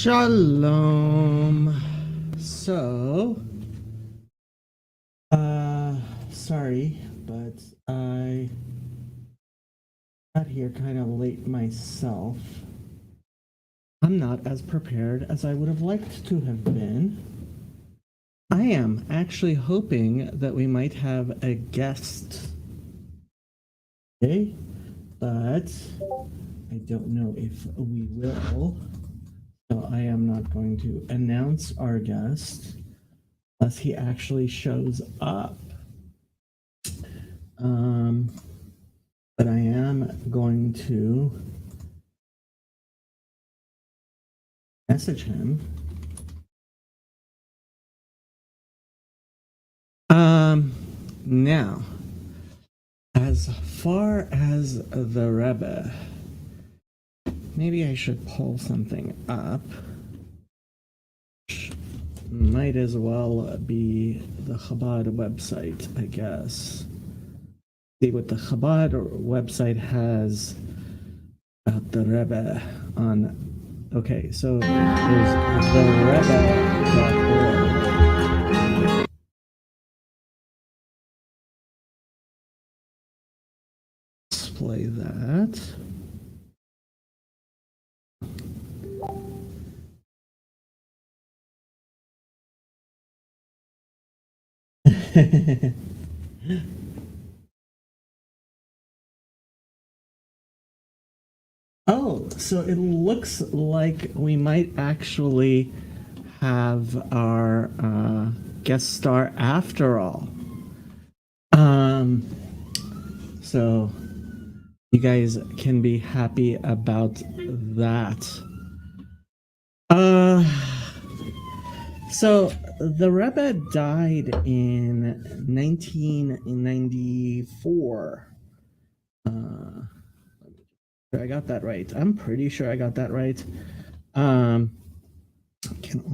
Shalom. So, sorry, but I got here kind of late myself. I'm not as prepared as I would have liked to have been. I am actually hoping that we might have a guest today, but I don't know if we will. So I am not going to announce our guest unless he actually shows up. But I am going to message him. Now, as far as the Rebbe, maybe I should pull something up. Might as well be the Chabad website, I guess. See what the Chabad website has about the Rebbe on. Okay, so there's therebbe.org. Display that. Oh, so it looks like we might actually have our guest star after all. So you guys can be happy about that. So the Rebbe died in 1994. I got that right. I'm pretty sure I got that right. Can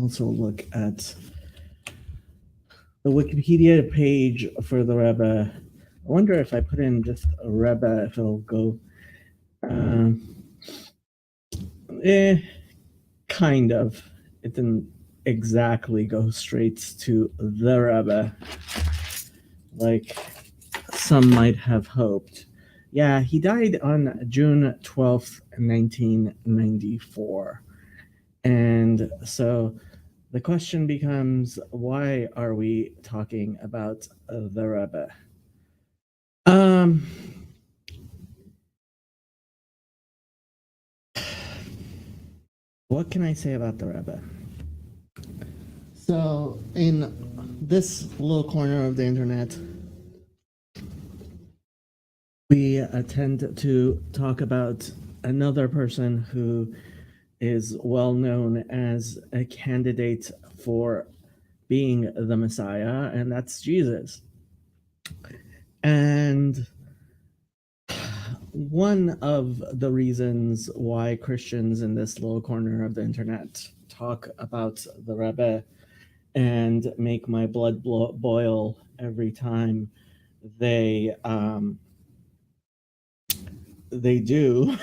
also look at the Wikipedia page for the Rebbe. I wonder if I put in just a Rebbe, if it'll go. Kind of. It didn't exactly go straight to the Rebbe, like some might have hoped. Yeah, he died on June 12th, 1994. And so the question becomes, why are we talking about the Rebbe? What can I say about the Rebbe? So in this little corner of the internet, we tend to talk about another person who is well known as a candidate for being the Messiah, and that's Jesus. And one of the reasons why Christians in this little corner of the internet talk about the Rebbe and make my blood boil every time they do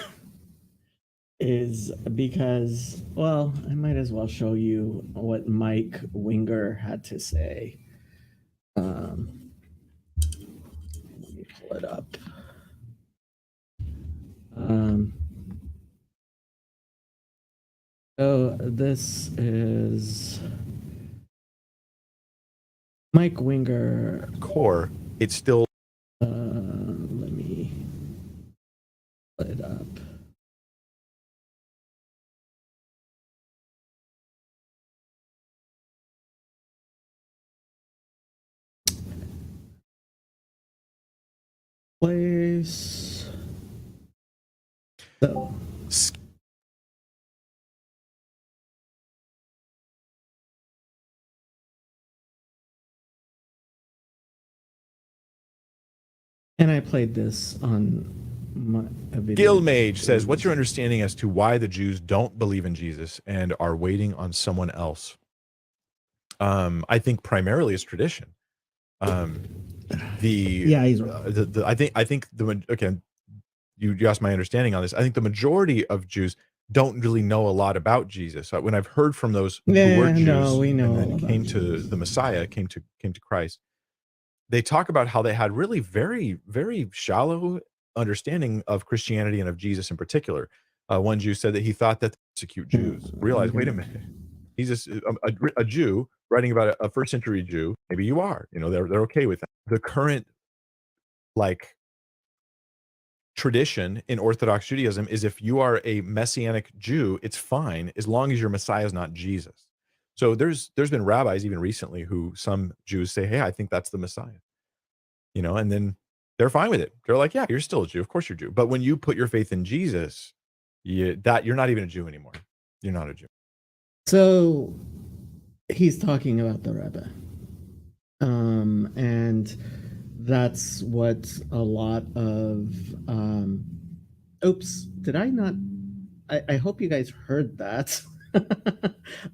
is because, well, I might as well show you what Mike Winger had to say. Let me pull it up. So this is Mike Winger. Core, it's still. Let me pull it up. Place. So. And I played this on a video. Gilmage says, what's your understanding as to why the Jews don't believe in Jesus and are waiting on someone else? I think primarily it's tradition. Yeah, he's right. I think the again, you asked my understanding on this. I think the majority of Jews don't really know a lot about Jesus. When I've heard from those who Yeah, were Jews no, we know and all then about came to Jesus. the Messiah, came to Christ, they talk about how they had really very, very shallow understanding of Christianity and of Jesus in particular. One Jew said that he thought that persecute Jews. Realize, wait a minute, Jesus, a Jew writing about a first century Jew. Maybe you are. You know, they're okay with that. The current like tradition in Orthodox Judaism is if you are a Messianic Jew, it's fine as long as your Messiah is not Jesus. So there's been rabbis even recently who some Jews say, "Hey, I think that's the Messiah," you know, and then they're fine with it. They're like, "Yeah, you're still a Jew. Of course you're Jew." But when you put your faith in Jesus, you're not even a Jew anymore. You're not a Jew. So he's talking about the Rebbe. And that's what a lot of oops, did I not I hope you guys heard that.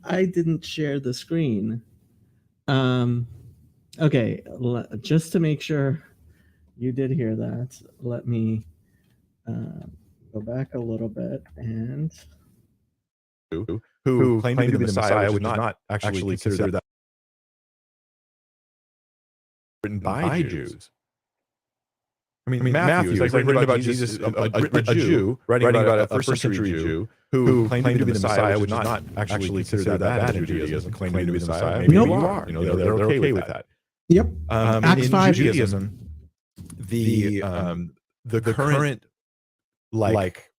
I didn't share the screen. Okay, just to make sure you did hear that, let me go back a little bit and Who claimed to be the Messiah, which is not actually considered that written by Jews. I mean, Matthew is like written about Jesus, a Jew writing about a first century Jew who claimed to be the Messiah, which is not actually considered that bad in Judaism. Claiming to be the Messiah, maybe you are. You know, they're okay with that. Yep. Acts In 5. Judaism, the current like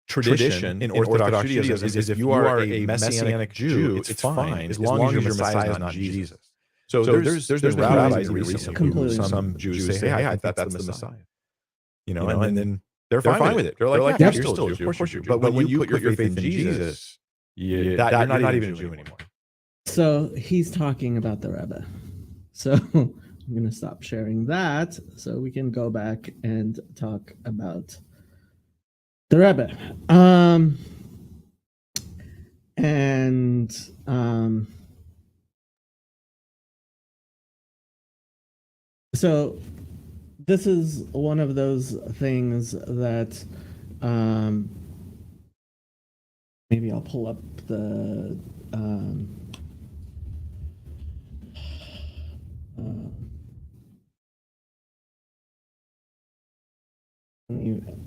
tradition in Orthodox Judaism is if you are a Messianic Jew, it's fine as long as your Messiah is not Jesus. So there's been rabbis recently who some Jews say, "Hey, I think that's the Messiah," you know, and then they're fine with it. They're like, "Yeah, you're still a Jew, of course you're Jew." But when you put your faith in Jesus, you're not even a Jew anymore. So he's talking about the Rebbe. So I'm going to stop sharing that so we can go back and talk about the Rebbe. So this is one of those things that maybe I'll pull up the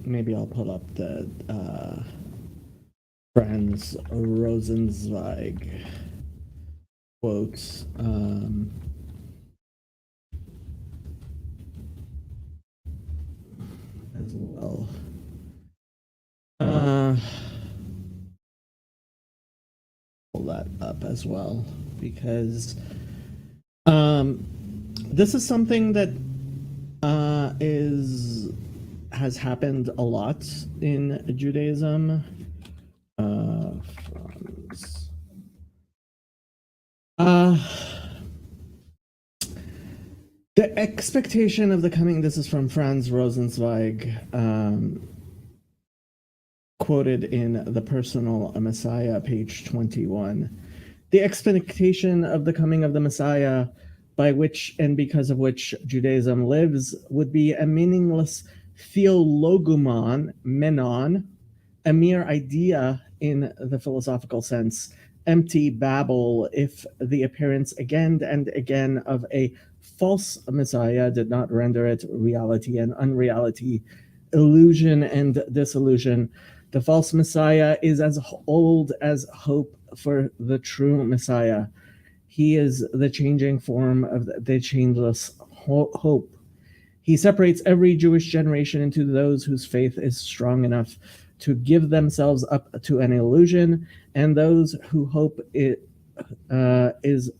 maybe I'll pull up the Franz Rosenzweig quotes. As well. Pull that up as well because this is something that has happened a lot in Judaism. The expectation of the coming. This is from Franz Rosenzweig, quoted in The Personal Messiah, page 21. The expectation of the coming of the Messiah, by which and because of which Judaism lives, would be a meaningless theologumon, menon, a mere idea in the philosophical sense, empty babble if the appearance again and again of a false Messiah did not render it reality and unreality, illusion and disillusion. The false Messiah is as old as hope for the true Messiah. He is the changing form of the changeless hope. He separates every Jewish generation into those whose faith is strong enough to give themselves up to an illusion, and those whose hope is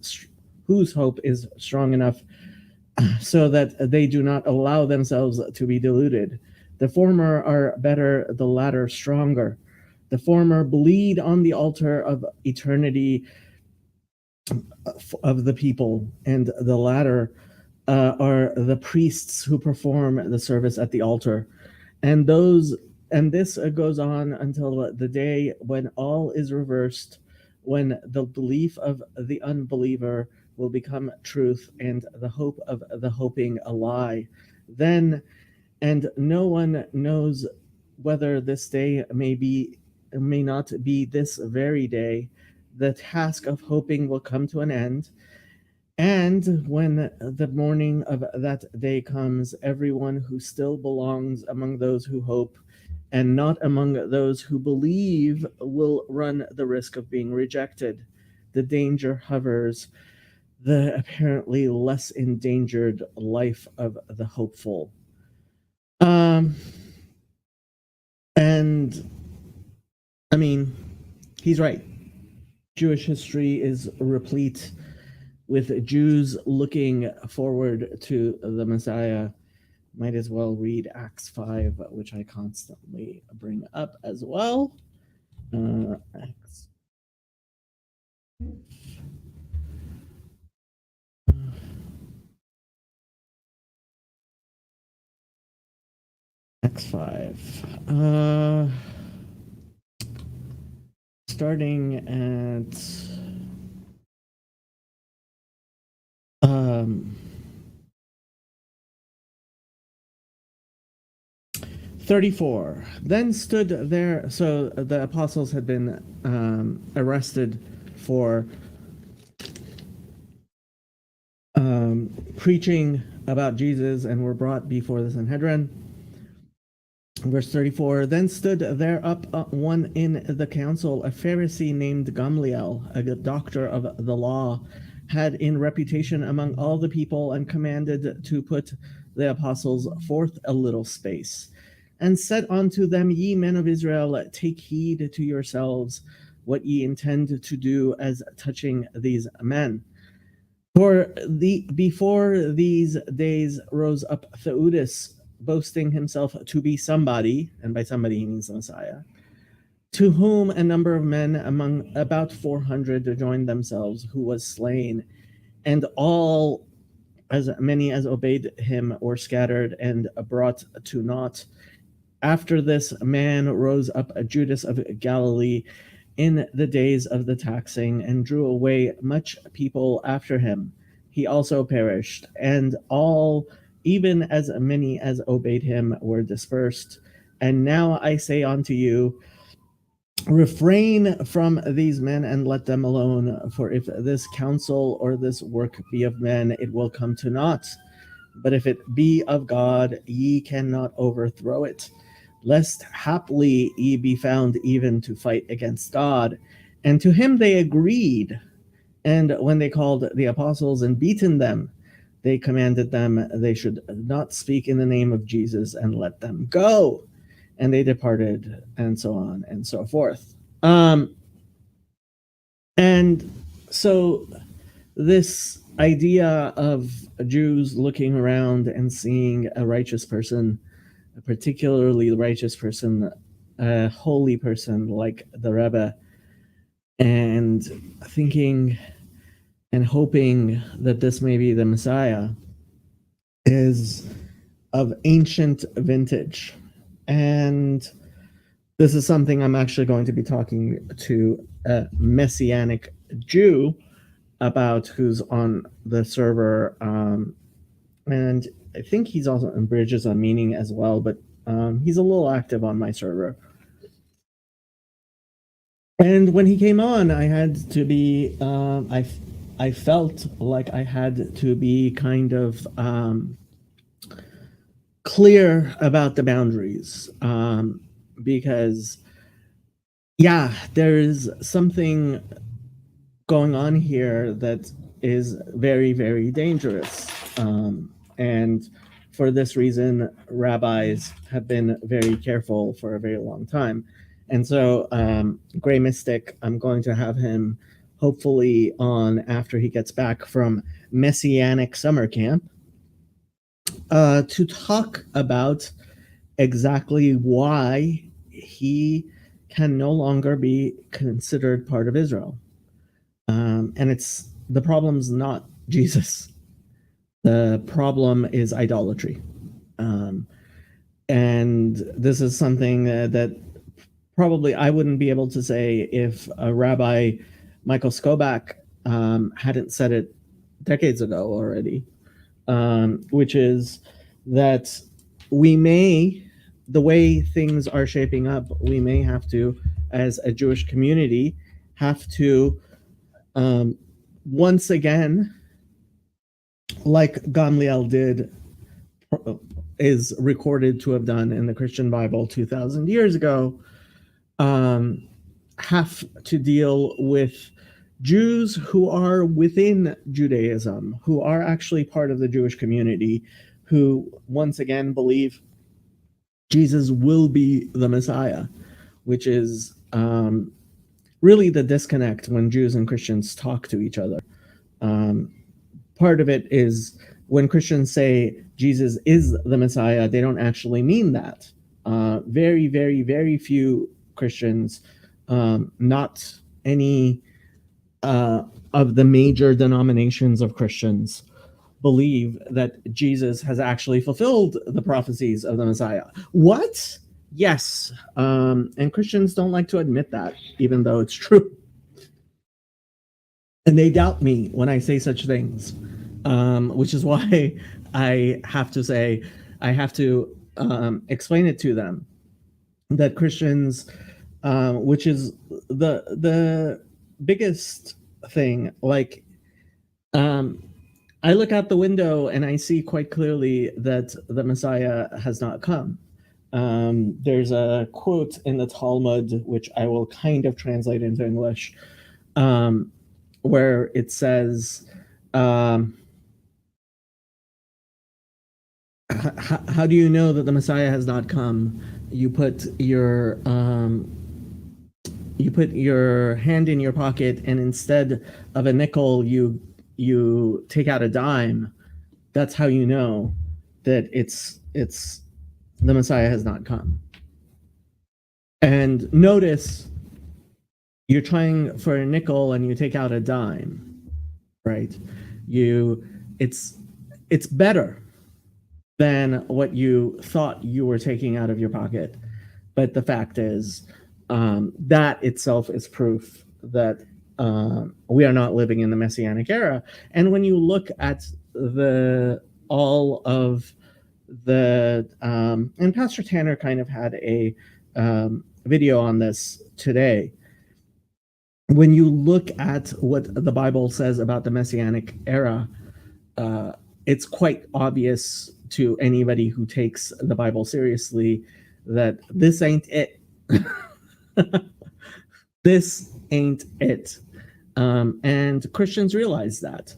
strong enough so that they do not allow themselves to be deluded. The former are better, the latter stronger. The former bleed on the altar of eternity of the people, and the latter are the priests who perform the service at the altar. And this goes on until the day when all is reversed, when the belief of the unbeliever will become truth and the hope of the hoping a lie. Then, and no one knows whether this day may be may not be this very day, the task of hoping will come to an end. And when the morning of that day comes, everyone who still belongs among those who hope and not among those who believe will run the risk of being rejected. The danger hovers the apparently less endangered life of the hopeful. And I mean, he's right. Jewish history is replete with Jews looking forward to the Messiah. Might as well read Acts 5, which I constantly bring up as well. Acts. Acts 5. Starting at 34. Then stood there. So the apostles had been arrested for preaching about Jesus and were brought before the Sanhedrin. Verse 34, then stood there up one in the council, a Pharisee named Gamliel, a doctor of the law, had in reputation among all the people, and commanded to put the apostles forth a little space, and said unto them, ye men of Israel, take heed to yourselves what ye intend to do as touching these men. For before these days rose up Theudas, boasting himself to be somebody, and by somebody he means the Messiah, to whom a number of men among about 400 joined themselves, who was slain, and all as many as obeyed him were scattered and brought to naught. After this man rose up Judas of Galilee in the days of the taxing, and drew away much people after him. He also perished, and all, even as many as obeyed him, were dispersed. And now I say unto you, refrain from these men and let them alone, for if this counsel or this work be of men, it will come to naught. But if it be of God, ye cannot overthrow it, lest haply ye be found even to fight against God. And to him they agreed. And when they called the apostles and beaten them, they commanded them they should not speak in the name of Jesus, and let them go. And they departed, and so on and so forth. And so this idea of Jews looking around and seeing a righteous person, a particularly righteous person, a holy person like the Rebbe, and thinking and hoping that this may be the Messiah, is of ancient vintage. And this is something I'm actually going to be talking to a Messianic Jew about, who's on the server. And I think he's also in Bridges on Meaning as well, but he's a little active on my server. And when he came on, I had to be, I felt like I had to be kind of clear about the boundaries, because, yeah, there's something going on here that is very, very dangerous. And for this reason, rabbis have been very careful for a very long time. And so Gray Mystic, I'm going to have him hopefully on after he gets back from Messianic summer camp to talk about exactly why he can no longer be considered part of Israel. And it's, the problem's not Jesus. The problem is idolatry. And this is something that probably I wouldn't be able to say if Rabbi Michael Skobach hadn't said it decades ago already, which is that we may the way things are shaping up, we may have to, as a Jewish community, have to once again, like Gamliel did, is recorded to have done in the Christian Bible 2,000 years ago, have to deal with Jews who are within Judaism, who are actually part of the Jewish community, who once again believe Jesus will be the Messiah, which is really the disconnect when Jews and Christians talk to each other. Part of it is when Christians say Jesus is the Messiah, they don't actually mean that. Very, very, very few Christians, not any of the major denominations of Christians, believe that Jesus has actually fulfilled the prophecies of the Messiah. What? Yes. And Christians don't like to admit that, even though it's true. And they doubt me when I say such things, which is why I have to explain it to them that Christians, which is the biggest thing, like, I look out the window and I see quite clearly that the Messiah has not come. There's a quote in the Talmud, which I will kind of translate into English, where it says, how do you know that the Messiah has not come? You put your hand in your pocket, and instead of a nickel, you take out a dime. That's how you know that it's the Messiah has not come. And notice, you're trying for a nickel and you take out a dime, right? It's better than what you thought you were taking out of your pocket. But the fact is, that itself is proof that we are not living in the Messianic era. And when you look at all of the, and Pastor Tanner kind of had a video on this today. When you look at what the Bible says about the Messianic era, it's quite obvious to anybody who takes the Bible seriously that this ain't it. This ain't it. And Christians realize that.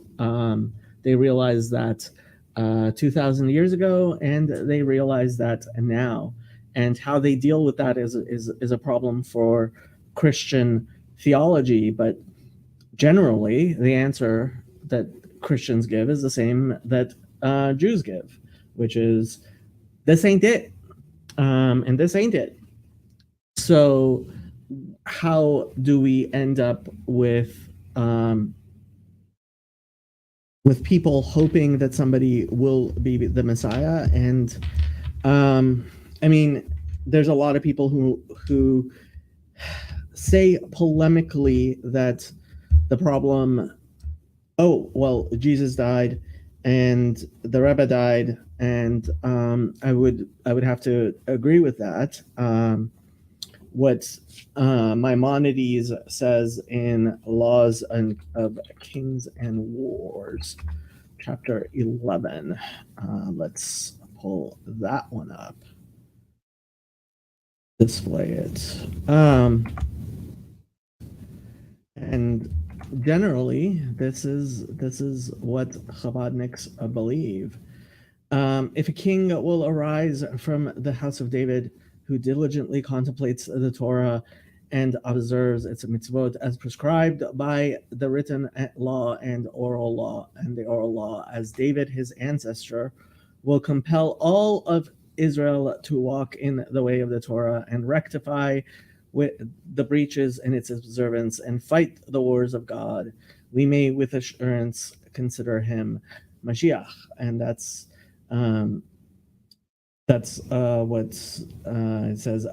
They realize that 2,000 years ago, and they realize that now. And how they deal with that is a problem for Christian theology, but generally the answer that Christians give is the same that Jews give, which is, this ain't it, and this ain't it. So how do we end up with people hoping that somebody will be the Messiah? And I mean, there's a lot of people who say polemically that the problem, oh, well, Jesus died and the Rebbe died, and I would have to agree with that. What Maimonides says in Laws of Kings and Wars, chapter 11. Let's pull that one up. Display it. And generally, this is what Chabadniks believe. If a king will arise from the house of David, who diligently contemplates the Torah and observes its mitzvot as prescribed by the written law and oral law, and the oral law, as David, his ancestor, will compel all of Israel to walk in the way of the Torah and rectify with the breaches in its observance and fight the wars of God, we may with assurance consider him Mashiach. And that's what it says.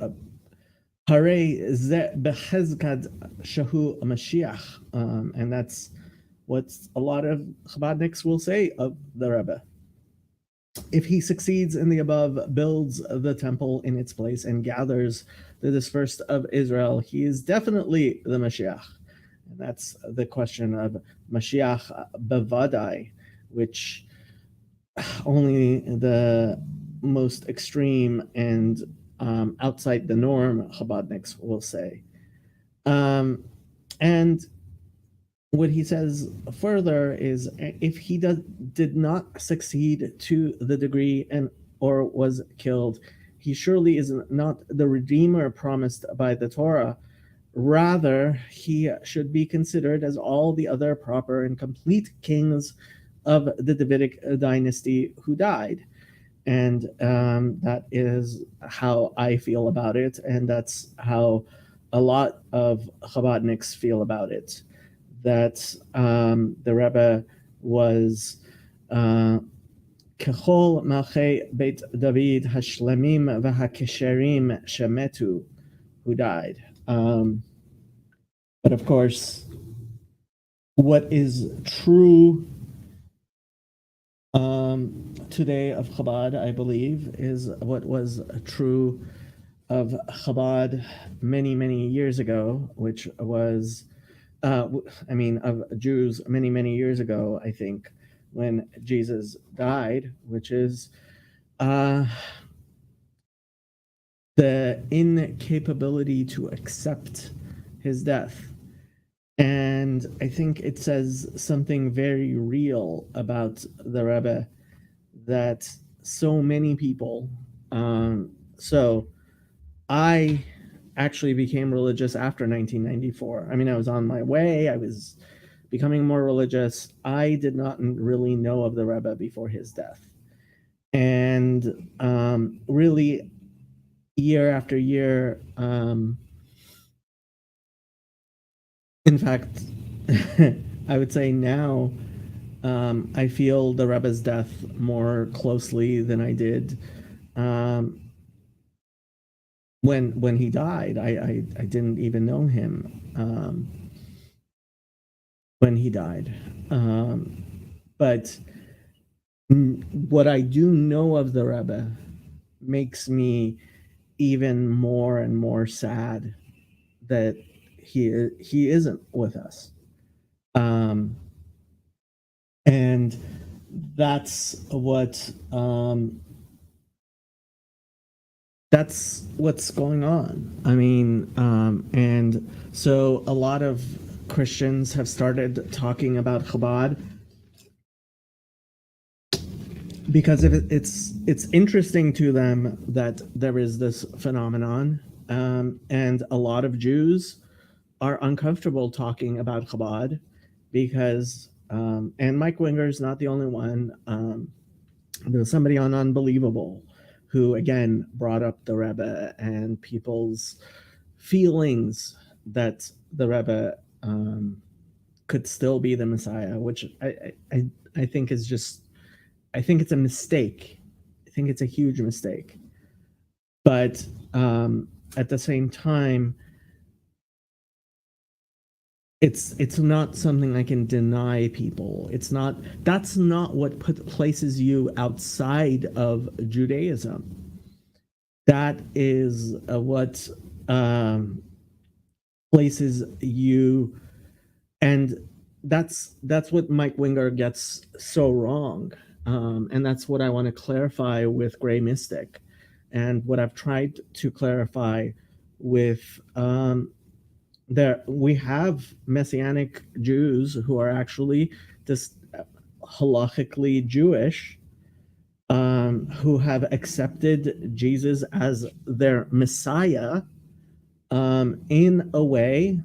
Hare ze bechezkad shahu Mashiach, and that's what a lot of Chabadniks will say of the Rebbe. if he succeeds in the above, builds the temple in its place, and gathers the dispersed of Israel, he is definitely the Mashiach. And that's the question of Mashiach Bevadai, which only the most extreme and outside the norm Chabadniks will say. And what he says further is, if he did not succeed to the degree and or was killed, he surely is not the redeemer promised by the Torah. Rather, he should be considered as all the other proper and complete kings of the Davidic dynasty who died. And that is how I feel about it, and that's how a lot of Chabadniks feel about it. That the Rebbe was Kechol Malchei Beit David Hashlemim V'Hakesherim Shemetu, who died. But of course, what is true today of Chabad, I believe, is what was true of Chabad many, many years ago, which was, of Jews many, many years ago, I think, when Jesus died, which is the incapability to accept his death. And I think it says something very real about the Rebbe, that so many people, so I actually became religious after 1994. I mean, I was on my way, I was becoming more religious. I did not really know of the Rebbe before his death. And really, year after year, in fact, I would say now, I feel the Rebbe's death more closely than I did when he died. I didn't even know him when he died. But what I do know of the Rebbe makes me even more and more sad that he isn't with us. And that's what's going on. I mean, and so a lot of Christians have started talking about Chabad because it's interesting to them that there is this phenomenon, and a lot of Jews are uncomfortable talking about Chabad because, and Mike Winger is not the only one. There's somebody on Unbelievable who again brought up the Rebbe and people's feelings that the Rebbe could still be the Messiah, which I think is just, I think it's a mistake. I think it's a huge mistake. But at the same time, it's not something I can deny people. It's not, that's not what places you outside of Judaism. That is what places you, and that's what Mike Winger gets so wrong. And that's what I want to clarify with Gray Mystic, and what I've tried to clarify with there. We have Messianic Jews who are actually just halachically Jewish, who have accepted Jesus as their Messiah, in a way,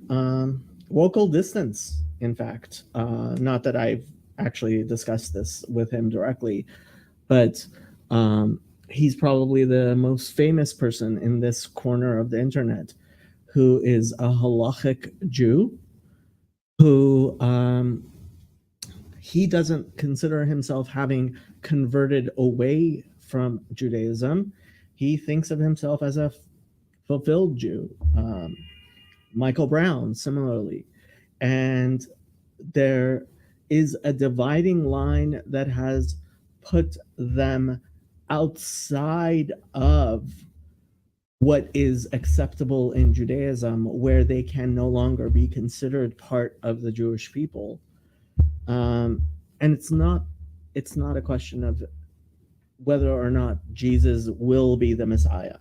local distance, in fact. Not that I've actually discussed this with him directly, but he's probably the most famous person in this corner of the internet who is a halachic Jew, who he doesn't consider himself having converted away from Judaism. He thinks of himself as a fulfilled Jew. Michael Brown, similarly. And there is a dividing line that has put them outside of what is acceptable in Judaism, where they can no longer be considered part of the Jewish people. And it's not a question of whether or not Jesus will be the Messiah.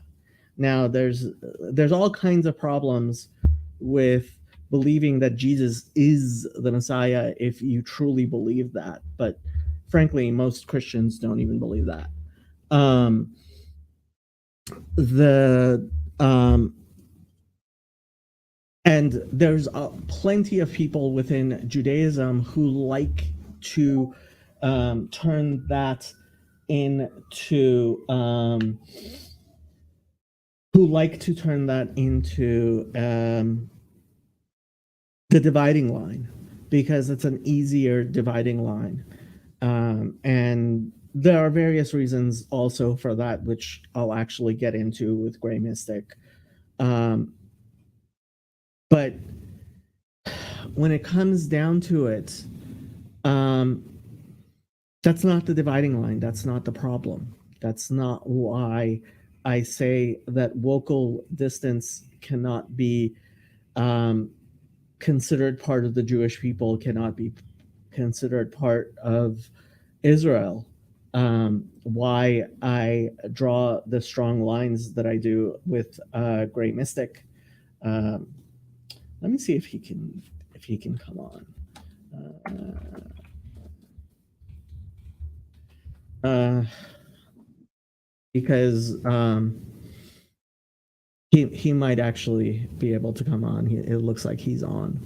Now, there's all kinds of problems with believing that Jesus is the Messiah if you truly believe that, but frankly, most Christians don't even believe that. And there's plenty of people within Judaism who like to turn that into the dividing line, because it's an easier dividing line. And there are various reasons also for that, which I'll actually get into with Gray Mystic. But when it comes down to it, that's not the dividing line. That's not the problem. That's not why I say that local distance cannot be considered part of the Jewish people, cannot be considered part of Israel. Why I draw the strong lines that I do with Gray Mystic. Let me see if he can come on. Because he might actually be able to come on. It looks like he's on.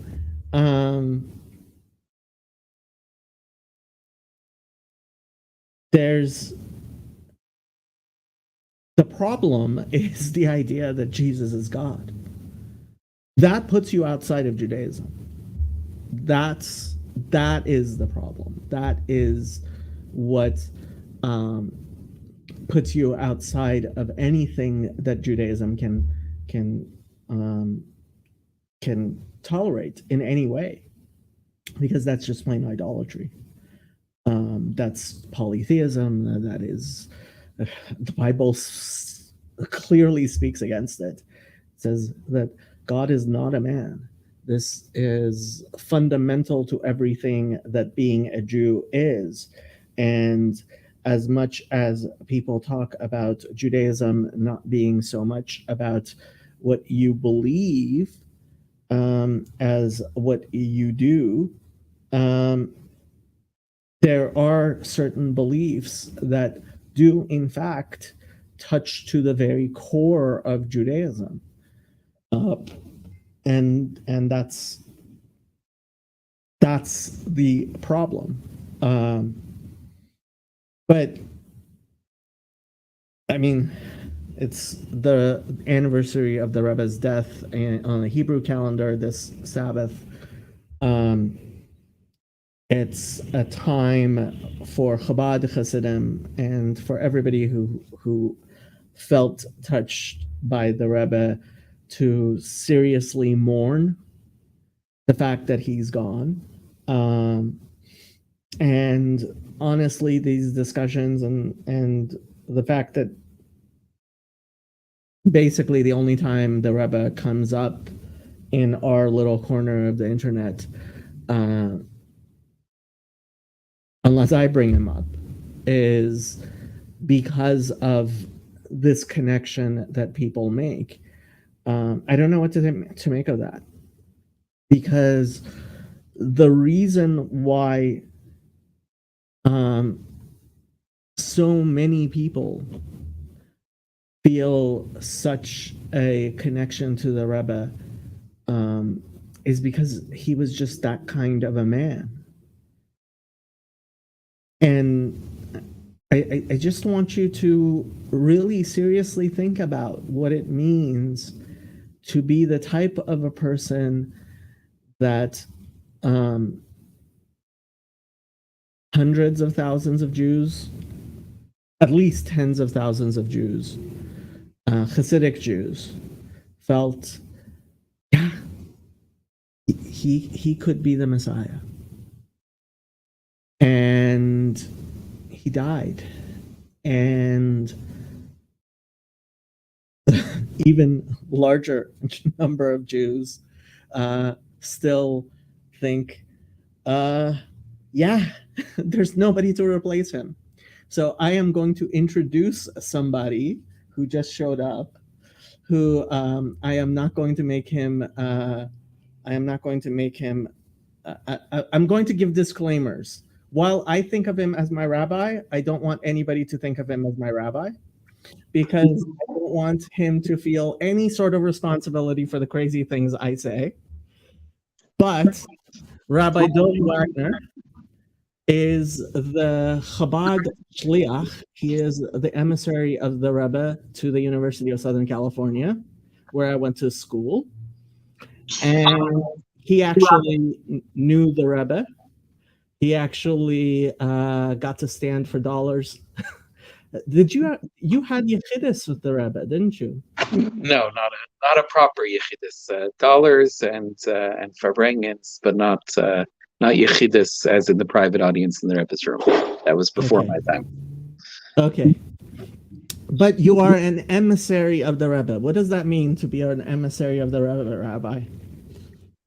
There's the problem is the idea that Jesus is God. That puts you outside of Judaism. That is the problem. That is what puts you outside of anything that Judaism can tolerate in any way, because that's just plain idolatry. That's polytheism. That is, the Bible clearly speaks against it. It says that God is not a man. This is fundamental to everything that being a Jew is. And as much as people talk about Judaism not being so much about what you believe as what you do, there are certain beliefs that do, in fact, touch to the very core of Judaism. And that's the problem. But I mean, it's the anniversary of the Rebbe's death on the Hebrew calendar this Sabbath. It's a time for Chabad Hasidim and for everybody who felt touched by the Rebbe to seriously mourn the fact that he's gone. And honestly, these discussions and the fact that basically the only time the Rebbe comes up in our little corner of the internet, unless I bring him up, is because of this connection that people make. I don't know what to make of that, because the reason why so many people feel such a connection to the Rebbe is because he was just that kind of a man. And I just want you to really seriously think about what it means to be the type of a person that hundreds of thousands of Jews, at least tens of thousands of Jews, Hasidic Jews, felt, yeah, he could be the Messiah. And he died. And even larger number of Jews still think, yeah, there's nobody to replace him. So I am going to introduce somebody who just showed up, who I am not going to make him. I'm going to give disclaimers. While I think of him as my rabbi, I don't want anybody to think of him as my rabbi, because I don't want him to feel any sort of responsibility for the crazy things I say. But Rabbi Dodi Wagner is the Chabad Shliach. He is the emissary of the Rebbe to the University of Southern California, where I went to school. And he actually knew the Rebbe. He actually got to stand for dollars. Did you had Yechidus with the Rebbe, didn't you? No, not a proper Yechidus. Dollars and Farbrengens, but not Yechidus as in the private audience in the Rebbe's room. That was before my time. Okay. But you are an emissary of the Rebbe. What does that mean to be an emissary of the Rebbe, Rabbi?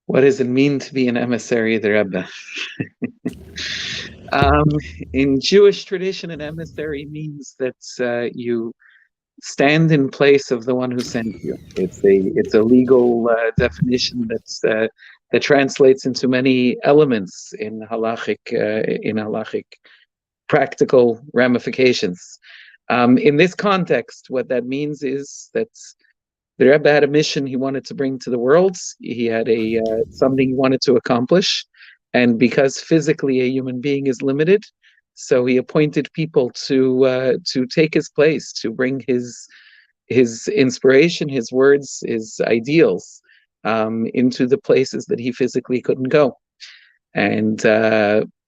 What does it mean to be an emissary of the Rebbe? In Jewish tradition, an emissary means that you stand in place of the one who sent you. It's a legal definition that translates into many elements in halachic practical ramifications. In this context, what that means is that the Rebbe had a mission he wanted to bring to the world. He had something he wanted to accomplish, and because physically a human being is limited, so he appointed people to take his place, to bring his inspiration, his words, his ideals into the places that he physically couldn't go. And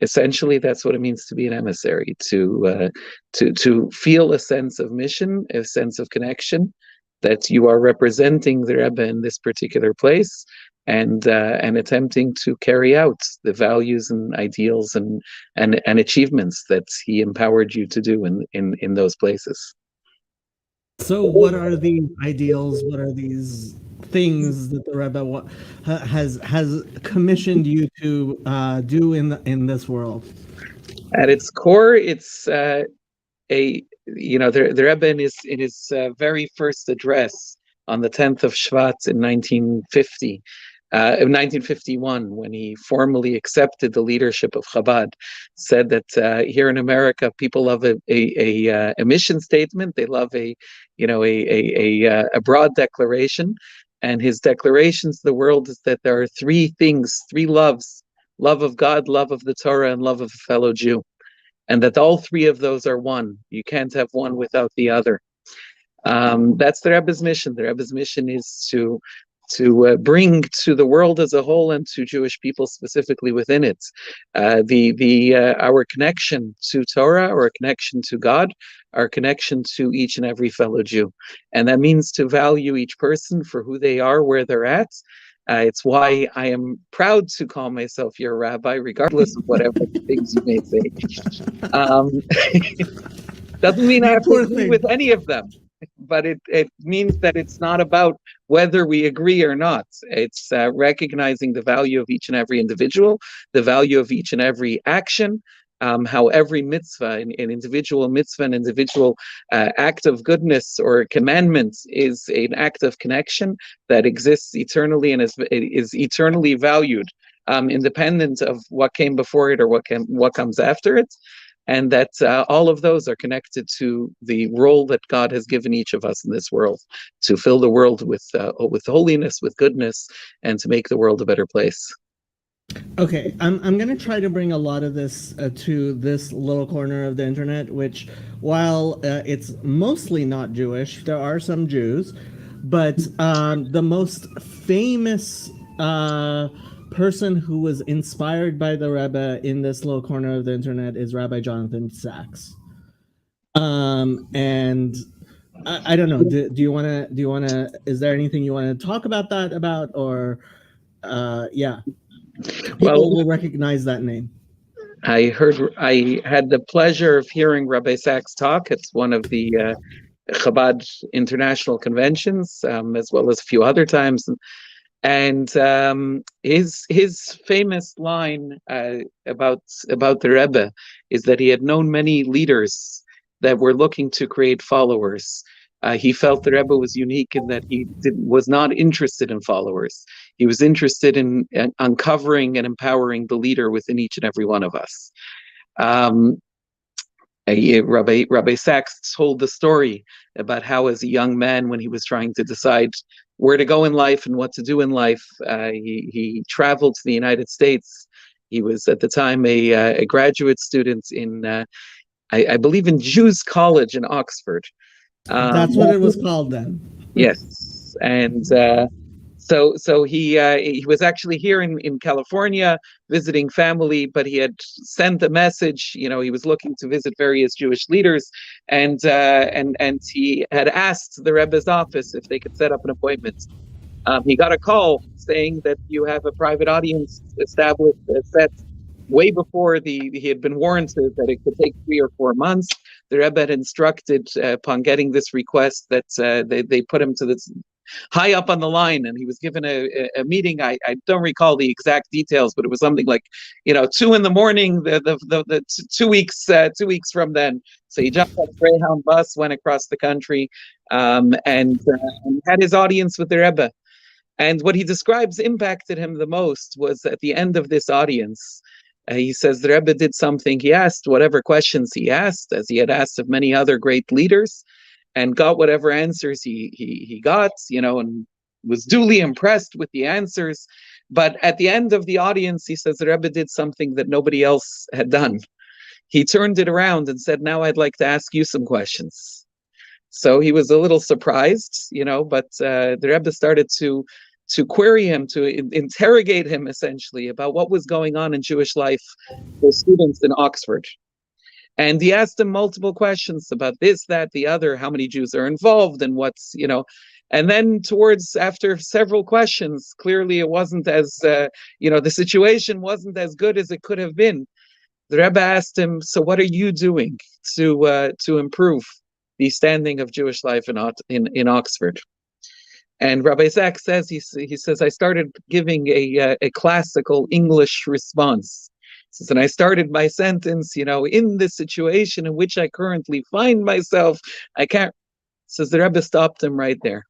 essentially, that's what it means to be an emissary, to feel a sense of mission, a sense of connection, that you are representing the Rebbe in this particular place, and attempting to carry out the values and ideals and achievements that he empowered you to do in those places. So what are these ideals? What are these things that the Rebbe has commissioned you to do in this world? At its core, it's the Rebbe in his very first address on the 10th of Shvat in 1951, when he formally accepted the leadership of Chabad, said that here in America, people love a mission statement. They love a broad declaration, and his declaration to the world is that there are three things, three loves: love of God, love of the Torah, and love of a fellow Jew. And that all three of those are one. You can't have one without the other. That's the Rebbe's mission. The Rebbe's mission is to bring to the world as a whole, and to Jewish people specifically within it, our connection to Torah, our connection to God, our connection to each and every fellow Jew. And that means to value each person for who they are, where they're at. It's why I am proud to call myself your rabbi, regardless of whatever things you may say. Doesn't mean I have to agree with any of them, but it means that it's not about whether we agree or not. It's recognizing the value of each and every individual, the value of each and every action, how every mitzvah, an individual mitzvah, an individual act of goodness or commandment is an act of connection that exists eternally and is eternally valued, independent of what came before it or what comes after it. And that all of those are connected to the role that God has given each of us in this world, to fill the world with holiness, with goodness, and to make the world a better place. Okay, I'm going to try to bring a lot of this to this little corner of the internet, which, while it's mostly not Jewish, there are some Jews, but the most famous person who was inspired by the Rebbe in this little corner of the internet is Rabbi Jonathan Sachs. And I don't know. Do you want to? Is there anything you want to talk about that about, or yeah? People will recognize that name. I had the pleasure of hearing Rabbi Sachs talk. It's one of the Chabad international conventions, as well as a few other times. And his famous line about the Rebbe is that he had known many leaders that were looking to create followers. He felt the Rebbe was unique in that he was not interested in followers. He was interested in uncovering and empowering the leader within each and every one of us. Rabbi Sachs told the story about how, as a young man, when he was trying to decide where to go in life and what to do in life, he traveled to the United States. He was at the time a graduate student in, I believe, in Jews College in Oxford. That's what it was called then. Yes, and so he was actually here in California visiting family, but he had sent a message. You know, he was looking to visit various Jewish leaders, and he had asked the Rebbe's office if they could set up an appointment. He got a call saying that you have a private audience established, set way before he had been warranted that it could take 3 or 4 months. The Rebbe had instructed upon getting this request that they put him to this high up on the line, and he was given a meeting. I don't recall the exact details, but it was something like, 2 in the morning, the 2 weeks 2 weeks from then. So he jumped on a Greyhound bus, went across the country, and had his audience with the Rebbe. And what he describes impacted him the most was at the end of this audience. He says the Rebbe did something. He asked whatever questions he asked, as he had asked of many other great leaders, and got whatever answers he got, and was duly impressed with the answers. But at the end of the audience, he says the Rebbe did something that nobody else had done. He turned it around and said, "Now I'd like to ask you some questions." So he was a little surprised, but the Rebbe started to query him, to interrogate him essentially about what was going on in Jewish life for students in Oxford. And he asked him multiple questions about this, that, the other, how many Jews are involved, and what's, and then after several questions, clearly it wasn't as, the situation wasn't as good as it could have been. The Rebbe asked him, "So what are you doing to improve the standing of Jewish life in Oxford?" And Rabbi Sachs says, he says, "I started giving a classical English response." He says, "And I started my sentence, in the situation in which I currently find myself, I can't." Says the Rebbe stopped him right there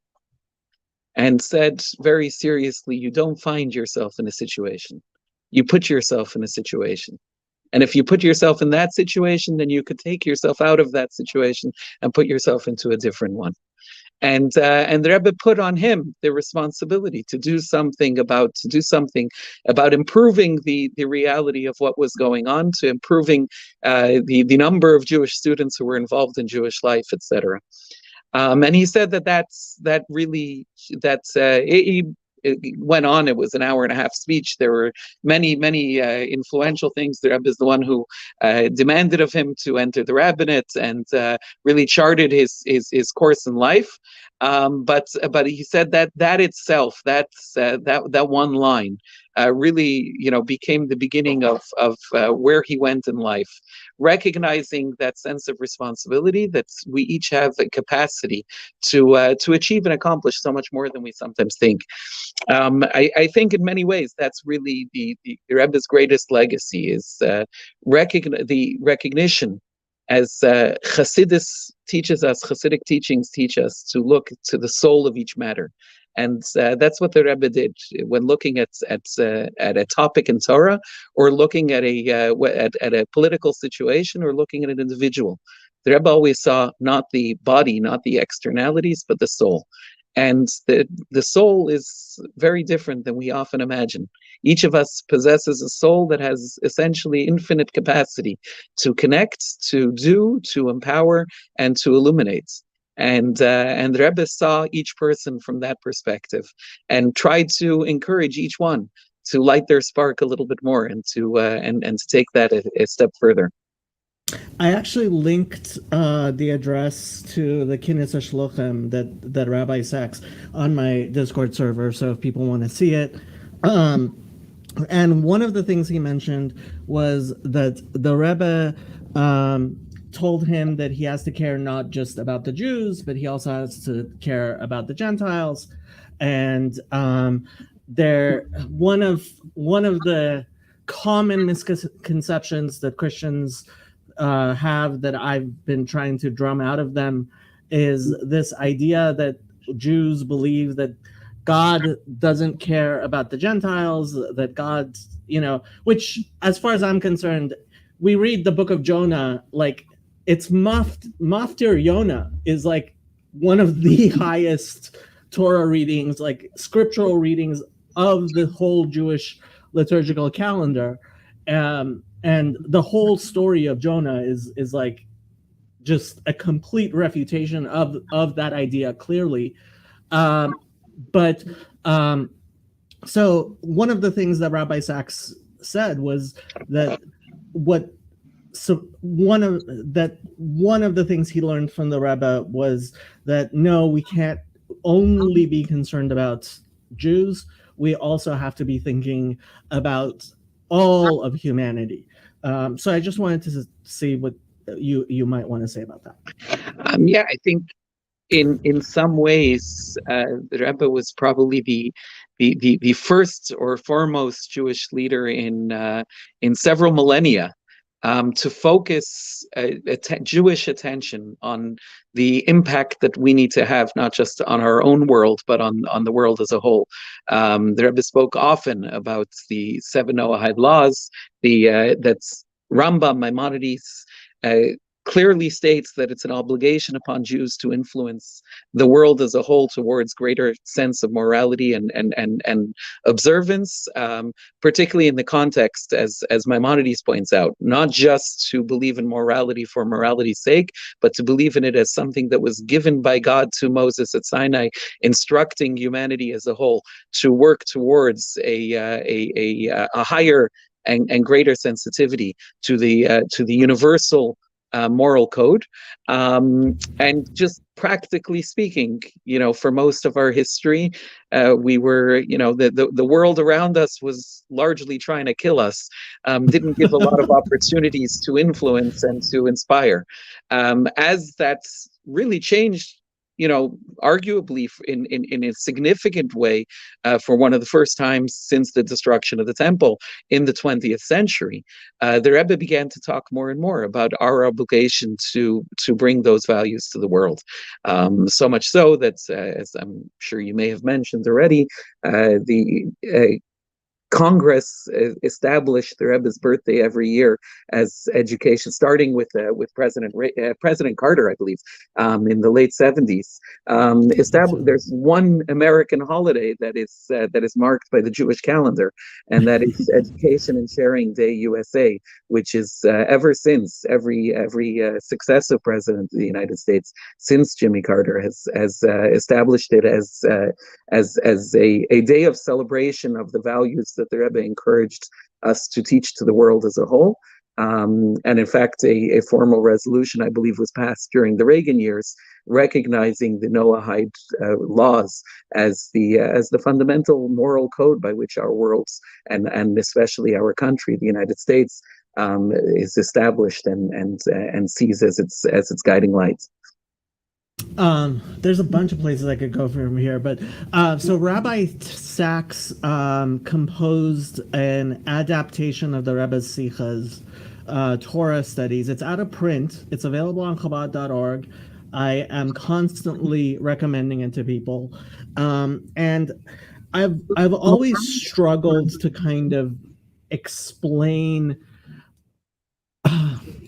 and said very seriously, "You don't find yourself in a situation. You put yourself in a situation. And if you put yourself in that situation, then you could take yourself out of that situation and put yourself into a different one." And the Rebbe put on him the responsibility to do something about improving the reality of what was going on, to improving the number of Jewish students who were involved in Jewish life, etc. And he said it went on. It was an hour and a half speech. There were many, many influential things. The Rebbe is the one who demanded of him to enter the rabbinate and really charted his course in life. But he said that itself, that one line, really, became the beginning of where he went in life, recognizing that sense of responsibility that we each have a capacity to achieve and accomplish so much more than we sometimes think. I think in many ways that's really the Rebbe's greatest legacy is the recognition, as Chassidus teaches us, Chassidic teachings teach us, to look to the soul of each matter. And that's what the Rebbe did when looking at a topic in Torah, or looking at a political situation, or looking at an individual. The Rebbe always saw not the body, not the externalities, but the soul. And the soul is very different than we often imagine. Each of us possesses a soul that has essentially infinite capacity to connect, to do, to empower, and to illuminate. And the Rebbe saw each person from that perspective and tried to encourage each one to light their spark a little bit more, and to take that a step further. I actually linked the address to the Kinnis HaShluchim that Rabbi Sachs on my Discord server, so if people want to see it. And one of the things he mentioned was that the Rebbe told him that he has to care not just about the Jews, but he also has to care about the Gentiles. And one of the common misconceptions that Christians have, that I've been trying to drum out of them, is this idea that Jews believe that God doesn't care about the Gentiles, that God, which, as far as I'm concerned, we read the book of Jonah, like, it's Maftir Yonah is like one of the highest Torah readings, like scriptural readings of the whole Jewish liturgical calendar. And the whole story of Jonah is like just a complete refutation of that idea, clearly. But so one of the things that Rabbi Sachs said was that one of the things he learned from the Rebbe was that no, we can't only be concerned about Jews. We also have to be thinking about all of humanity. So I just wanted to see what you might want to say about that. Yeah, I think in some ways, the Rebbe was probably the first or foremost Jewish leader in several millennia to focus Jewish attention on the impact that we need to have, not just on our own world, but on the world as a whole. The Rebbe spoke often about the 7 Noahide laws, that's Rambam, Maimonides, clearly states that it's an obligation upon Jews to influence the world as a whole towards greater sense of morality and observance, particularly in the context, as Maimonides points out, not just to believe in morality for morality's sake, but to believe in it as something that was given by God to Moses at Sinai, instructing humanity as a whole to work towards a higher and greater sensitivity to the universal moral code. And just practically speaking, for most of our history, we were, the world around us was largely trying to kill us, didn't give a lot of opportunities to influence and to inspire. As that's really changed, arguably in a significant way, for one of the first times since the destruction of the temple in the 20th century, the Rebbe began to talk more and more about our obligation to bring those values to the world. So much so that, as I'm sure you may have mentioned already, the Congress established the Rebbe's birthday every year as education, starting with President Carter, I believe, in the late 70s. There's one American holiday that is marked by the Jewish calendar, and that is Education and Sharing Day USA, which is ever since every successive president of the United States since Jimmy Carter has established it as a day of celebration of the values that the Rebbe encouraged us to teach to the world as a whole. And in fact, a formal resolution, I believe, was passed during the Reagan years, recognizing the Noahide laws as the fundamental moral code by which our worlds and especially our country, the United States, is established and sees as its guiding light. There's a bunch of places I could go from here, but so Rabbi Sachs composed an adaptation of the Rebbe's Sichas, Torah studies. It's out of print. It's available on Chabad.org. I am constantly recommending it to people, and I've always struggled to kind of explain.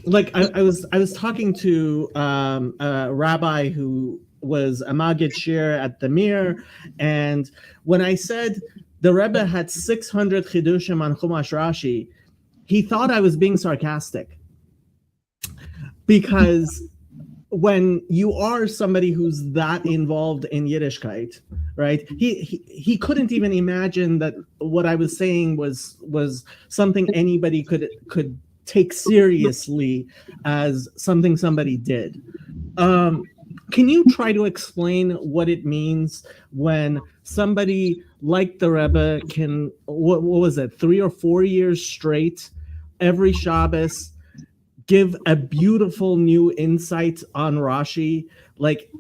Like I was talking to a rabbi who was a Maggid Shir at the Mir, and when I said the Rebbe had 600 chidushim on Chumash Rashi, he thought I was being sarcastic, because when you are somebody who's that involved in Yiddishkeit, right? He couldn't even imagine that what I was saying was something anybody could take seriously as something somebody did. Can you try to explain what it means when somebody like the Rebbe, can what was it, 3 or 4 years straight, every Shabbos, give a beautiful new insight on Rashi. Like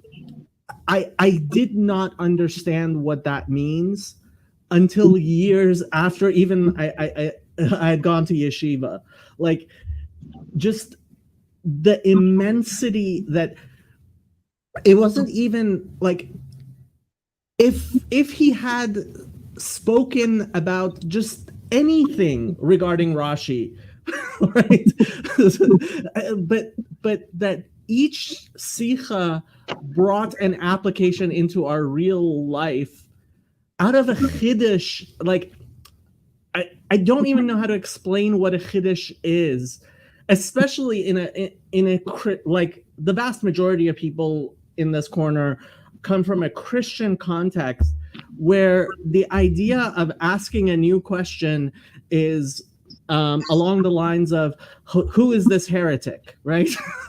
I did not understand what that means until years after even I had gone to yeshiva. Like, just the immensity that it wasn't even like, if he had spoken about just anything regarding Rashi, right? but that each sicha brought an application into our real life out of a chiddush. Like, I don't even know how to explain what a chiddush is, especially in a like, the vast majority of people in this corner come from a Christian context where the idea of asking a new question is along the lines of, who is this heretic, right?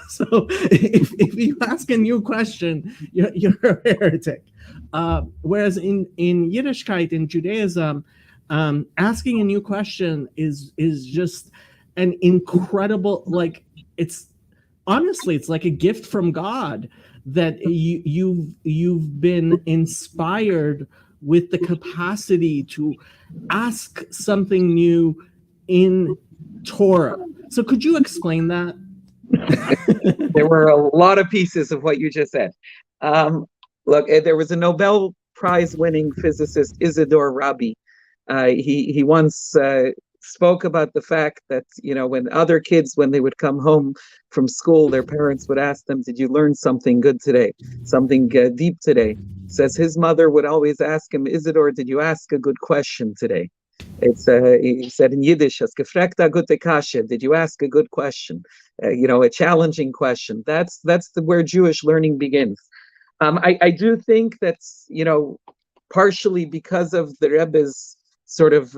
So if you ask a new question, you're a heretic. Whereas in Yiddishkeit, in Judaism, asking a new question is just an incredible, like, it's honestly, it's like a gift from God, that you've been inspired with the capacity to ask something new in Torah. So could you explain that? There were a lot of pieces of what you just said. Look, there was a Nobel Prize-winning physicist, Isidore Rabi. He once spoke about the fact that, when other kids, when they would come home from school, their parents would ask them, "Did you learn something good today? Something deep today?" Says his mother would always ask him, "Isidore, did you ask a good question today?" He said in Yiddish, "Has gefragt a gute Kasche." Did you ask a good question? A challenging question. That's where Jewish learning begins. I do think that's, partially because of the Rebbe's sort of,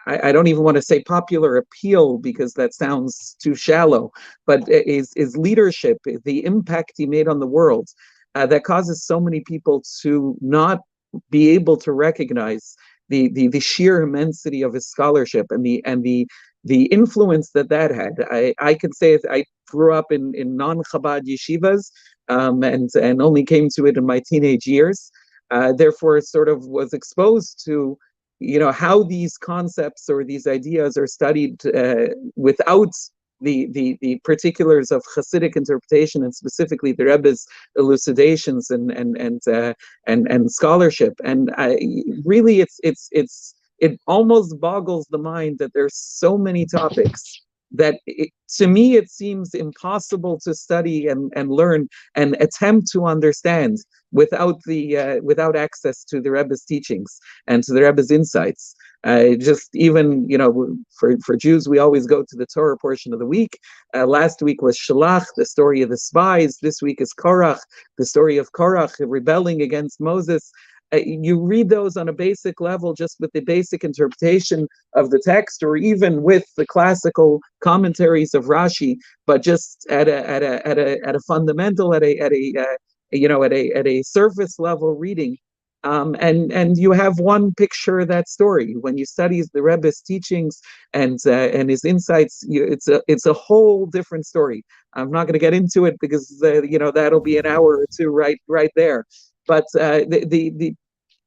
I don't even want to say popular appeal, because that sounds too shallow, but is leadership, the impact he made on the world, that causes so many people to not be able to recognize the sheer immensity of his scholarship and the influence that had. I could say I grew up in non-Chabad yeshivas, and only came to it in my teenage years. Therefore, sort of was exposed to, how these concepts or these ideas are studied without the particulars of Hasidic interpretation, and specifically the Rebbe's elucidations and scholarship. And really, it almost boggles the mind that there's so many topics that to me it seems impossible to study and learn and attempt to understand without access to the Rebbe's teachings and to the Rebbe's insights. Just even, for Jews, we always go to the Torah portion of the week. Last week was Shalach, the story of the spies. This week is Korach, the story of Korach rebelling against Moses. You read those on a basic level, just with the basic interpretation of the text, or even with the classical commentaries of Rashi, but just at a fundamental, at a surface level reading. And you have one picture of that story. When you study the Rebbe's teachings and his insights, it's a whole different story. I'm not going to get into it because that'll be an hour or two right there. But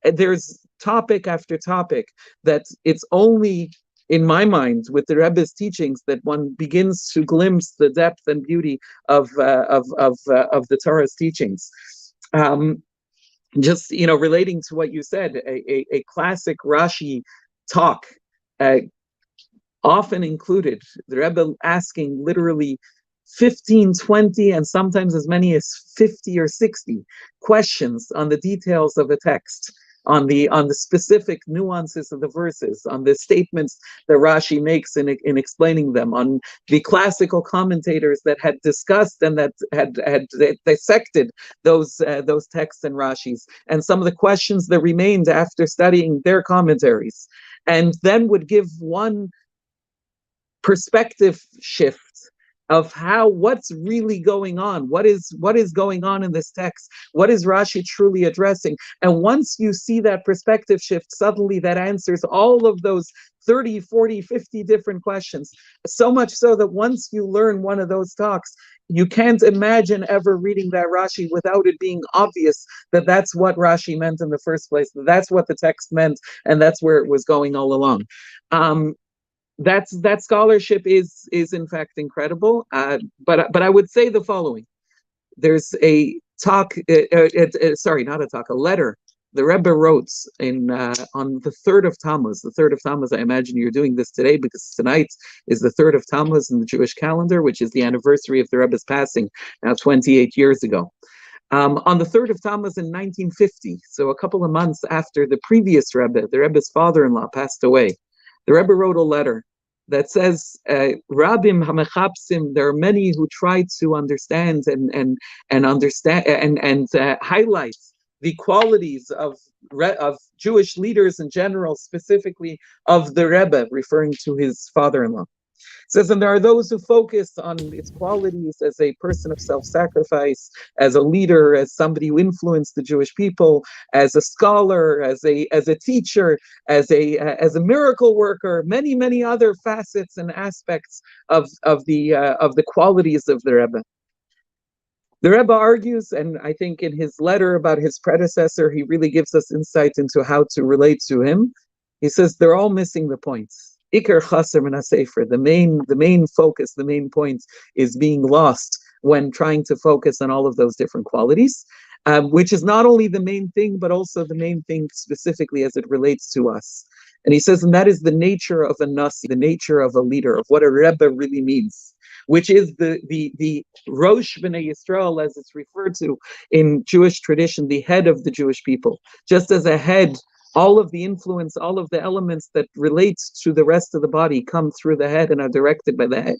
there's topic after topic that it's only, in my mind, with the Rebbe's teachings, that one begins to glimpse the depth and beauty of the Torah's teachings. Just relating to what you said, a classic Rashi talk often included the Rebbe asking literally 15, 20, and sometimes as many as 50 or 60 questions on the details of a text, on the specific nuances of the verses, on the statements that Rashi makes in explaining them, on the classical commentators that had discussed and that had dissected those texts and Rashis, and some of the questions that remained after studying their commentaries, and then would give one perspective shift of what's really going on, what is going on in this text, what is Rashi truly addressing. And once you see that perspective shift, suddenly that answers all of those 30, 40, 50 different questions. So much so that once you learn one of those talks, you can't imagine ever reading that Rashi without it being obvious that that's what Rashi meant in the first place, that that's what the text meant, and that's where it was going all along. That scholarship is in fact incredible. But I would say the following: there's a talk, not a talk, a letter the Rebbe wrote on the 3rd of Tammuz. The 3rd of Tammuz, I imagine you're doing this today because tonight is the 3rd of Tammuz in the Jewish calendar, which is the anniversary of the Rebbe's passing now 28 years ago. On the 3rd of Tammuz in 1950, so a couple of months after the previous Rebbe, the Rebbe's father-in-law, passed away, the Rebbe wrote a letter that says, Rabim hamechapsim, there are many who try to understand and understand and highlight the qualities of Jewish leaders in general, specifically of the Rebbe, referring to his father-in-law. It says, and there are those who focus on its qualities as a person of self-sacrifice, as a leader, as somebody who influenced the Jewish people, as a scholar, as a teacher, as a miracle worker, many other facets and aspects of the qualities of the Rebbe. The Rebbe argues, and I think in his letter about his predecessor, he really gives us insight into how to relate to him. He says they're all missing the points. Iker chaser min hasefer, the main focus, the main point is being lost when trying to focus on all of those different qualities, which is not only the main thing, but also the main thing specifically as it relates to us. And he says, and that is the nature of a nasi, the nature of a leader, of what a Rebbe really means, which is the Rosh B'nai Yisrael, as it's referred to in Jewish tradition, the head of the Jewish people. Just as a head, all of the influence, all of the elements that relate to the rest of the body come through the head and are directed by the head.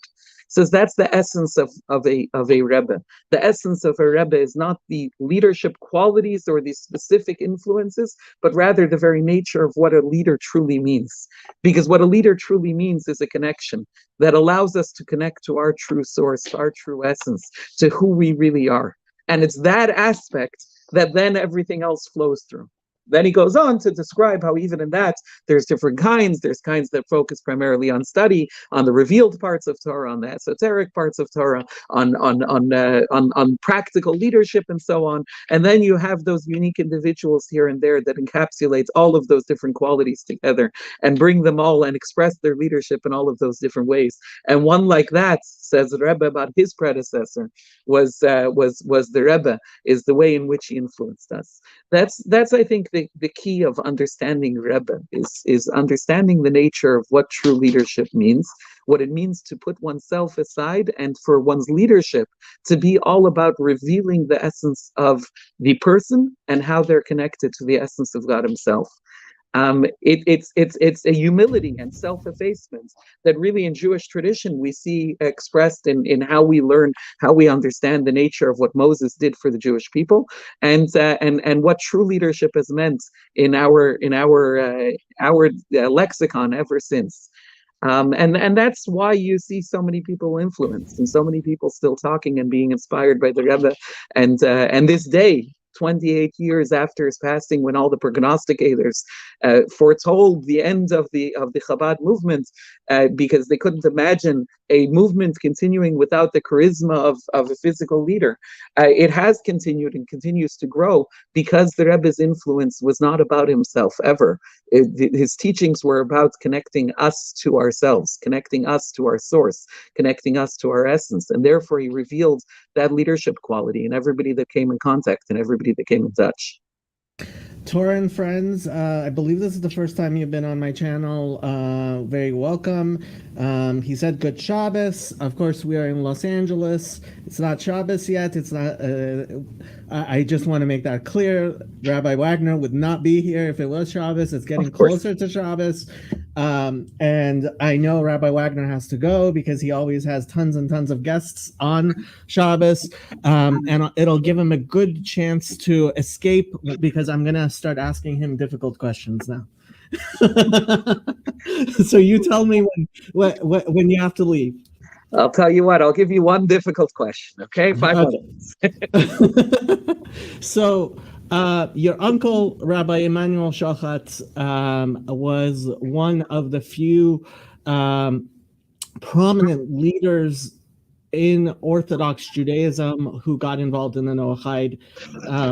Says that's the essence of a Rebbe. The essence of a Rebbe is not the leadership qualities or the specific influences, but rather the very nature of what a leader truly means. Because what a leader truly means is a connection that allows us to connect to our true source, our true essence, to who we really are. And it's that aspect that then everything else flows through. Then he goes on to describe how even in that there's different kinds. There's kinds that focus primarily on study, on the revealed parts of Torah, on the esoteric parts of Torah, on practical leadership and so on. And then you have those unique individuals here and there that encapsulate all of ththose different qualities together and bring them all and express their leadership in all of those different ways. And one like that, says the Rebbe about his predecessor, was the Rebbe, is the way in which he influenced us. That's I think the key of understanding Rebbe is understanding the nature of what true leadership means, what it means to put oneself aside, and for one's leadership to be all about revealing the essence of the person and how they're connected to the essence of God Himself. It's a humility and self-effacement that really in Jewish tradition we see expressed in how we learn, how we understand the nature of what Moses did for the Jewish people, and what true leadership has meant in our lexicon ever since. And that's why you see so many people influenced and so many people still talking and being inspired by the Rebbe, and this day, 28 years after his passing, when all the prognosticators foretold the end of the Chabad movement, because they couldn't imagine a movement continuing without the charisma of a physical leader. It has continued and continues to grow because the Rebbe's influence was not about himself ever. His teachings were about connecting us to ourselves, connecting us to our source, connecting us to our essence, and therefore he revealed that leadership quality in everybody that came in contact and everybody that came in touch. Torah and friends, I believe this is the first time you've been on my channel. Very welcome. He said good Shabbos. Of course, we are in Los Angeles. It's not Shabbos yet. It's not. I just want to make that clear. Rabbi Wagner would not be here if it was Shabbos. It's getting closer to Shabbos. And I know Rabbi Wagner has to go because he always has tons and tons of guests on Shabbos. And it'll give him a good chance to escape because I'm going to start asking him difficult questions now. So you tell me when you have to leave. I'll tell you what, I'll give you one difficult question, okay? 5 minutes. So, your uncle, Rabbi Emanuel Shochatz, was one of the few prominent leaders in Orthodox Judaism who got involved in the Noahide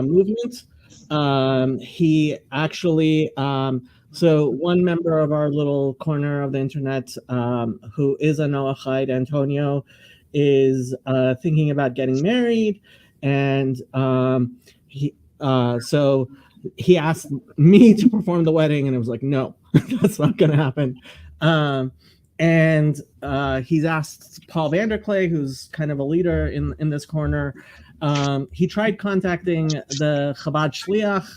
movement. He actually, so one member of our little corner of the internet who is a Noahide, Antonio, is thinking about getting married, and so he asked me to perform the wedding, and it was like, no, that's not going to happen. And he's asked Paul Vanderklay, who's kind of a leader in this corner. He tried contacting the Chabad Shliach.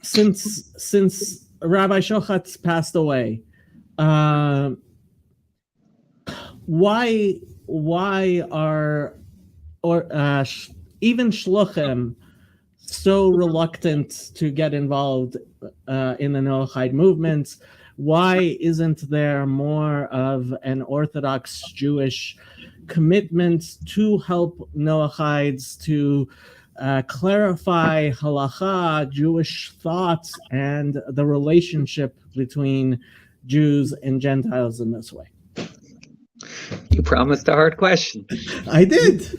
Since Rabbi Shochatz passed away, why are even shluchim so reluctant to get involved in the Noahide movement? Why isn't there more of an Orthodox Jewish commitment to help Noahides to clarify halacha, Jewish thoughts, and the relationship between Jews and Gentiles in this way? You promised a hard question. I did.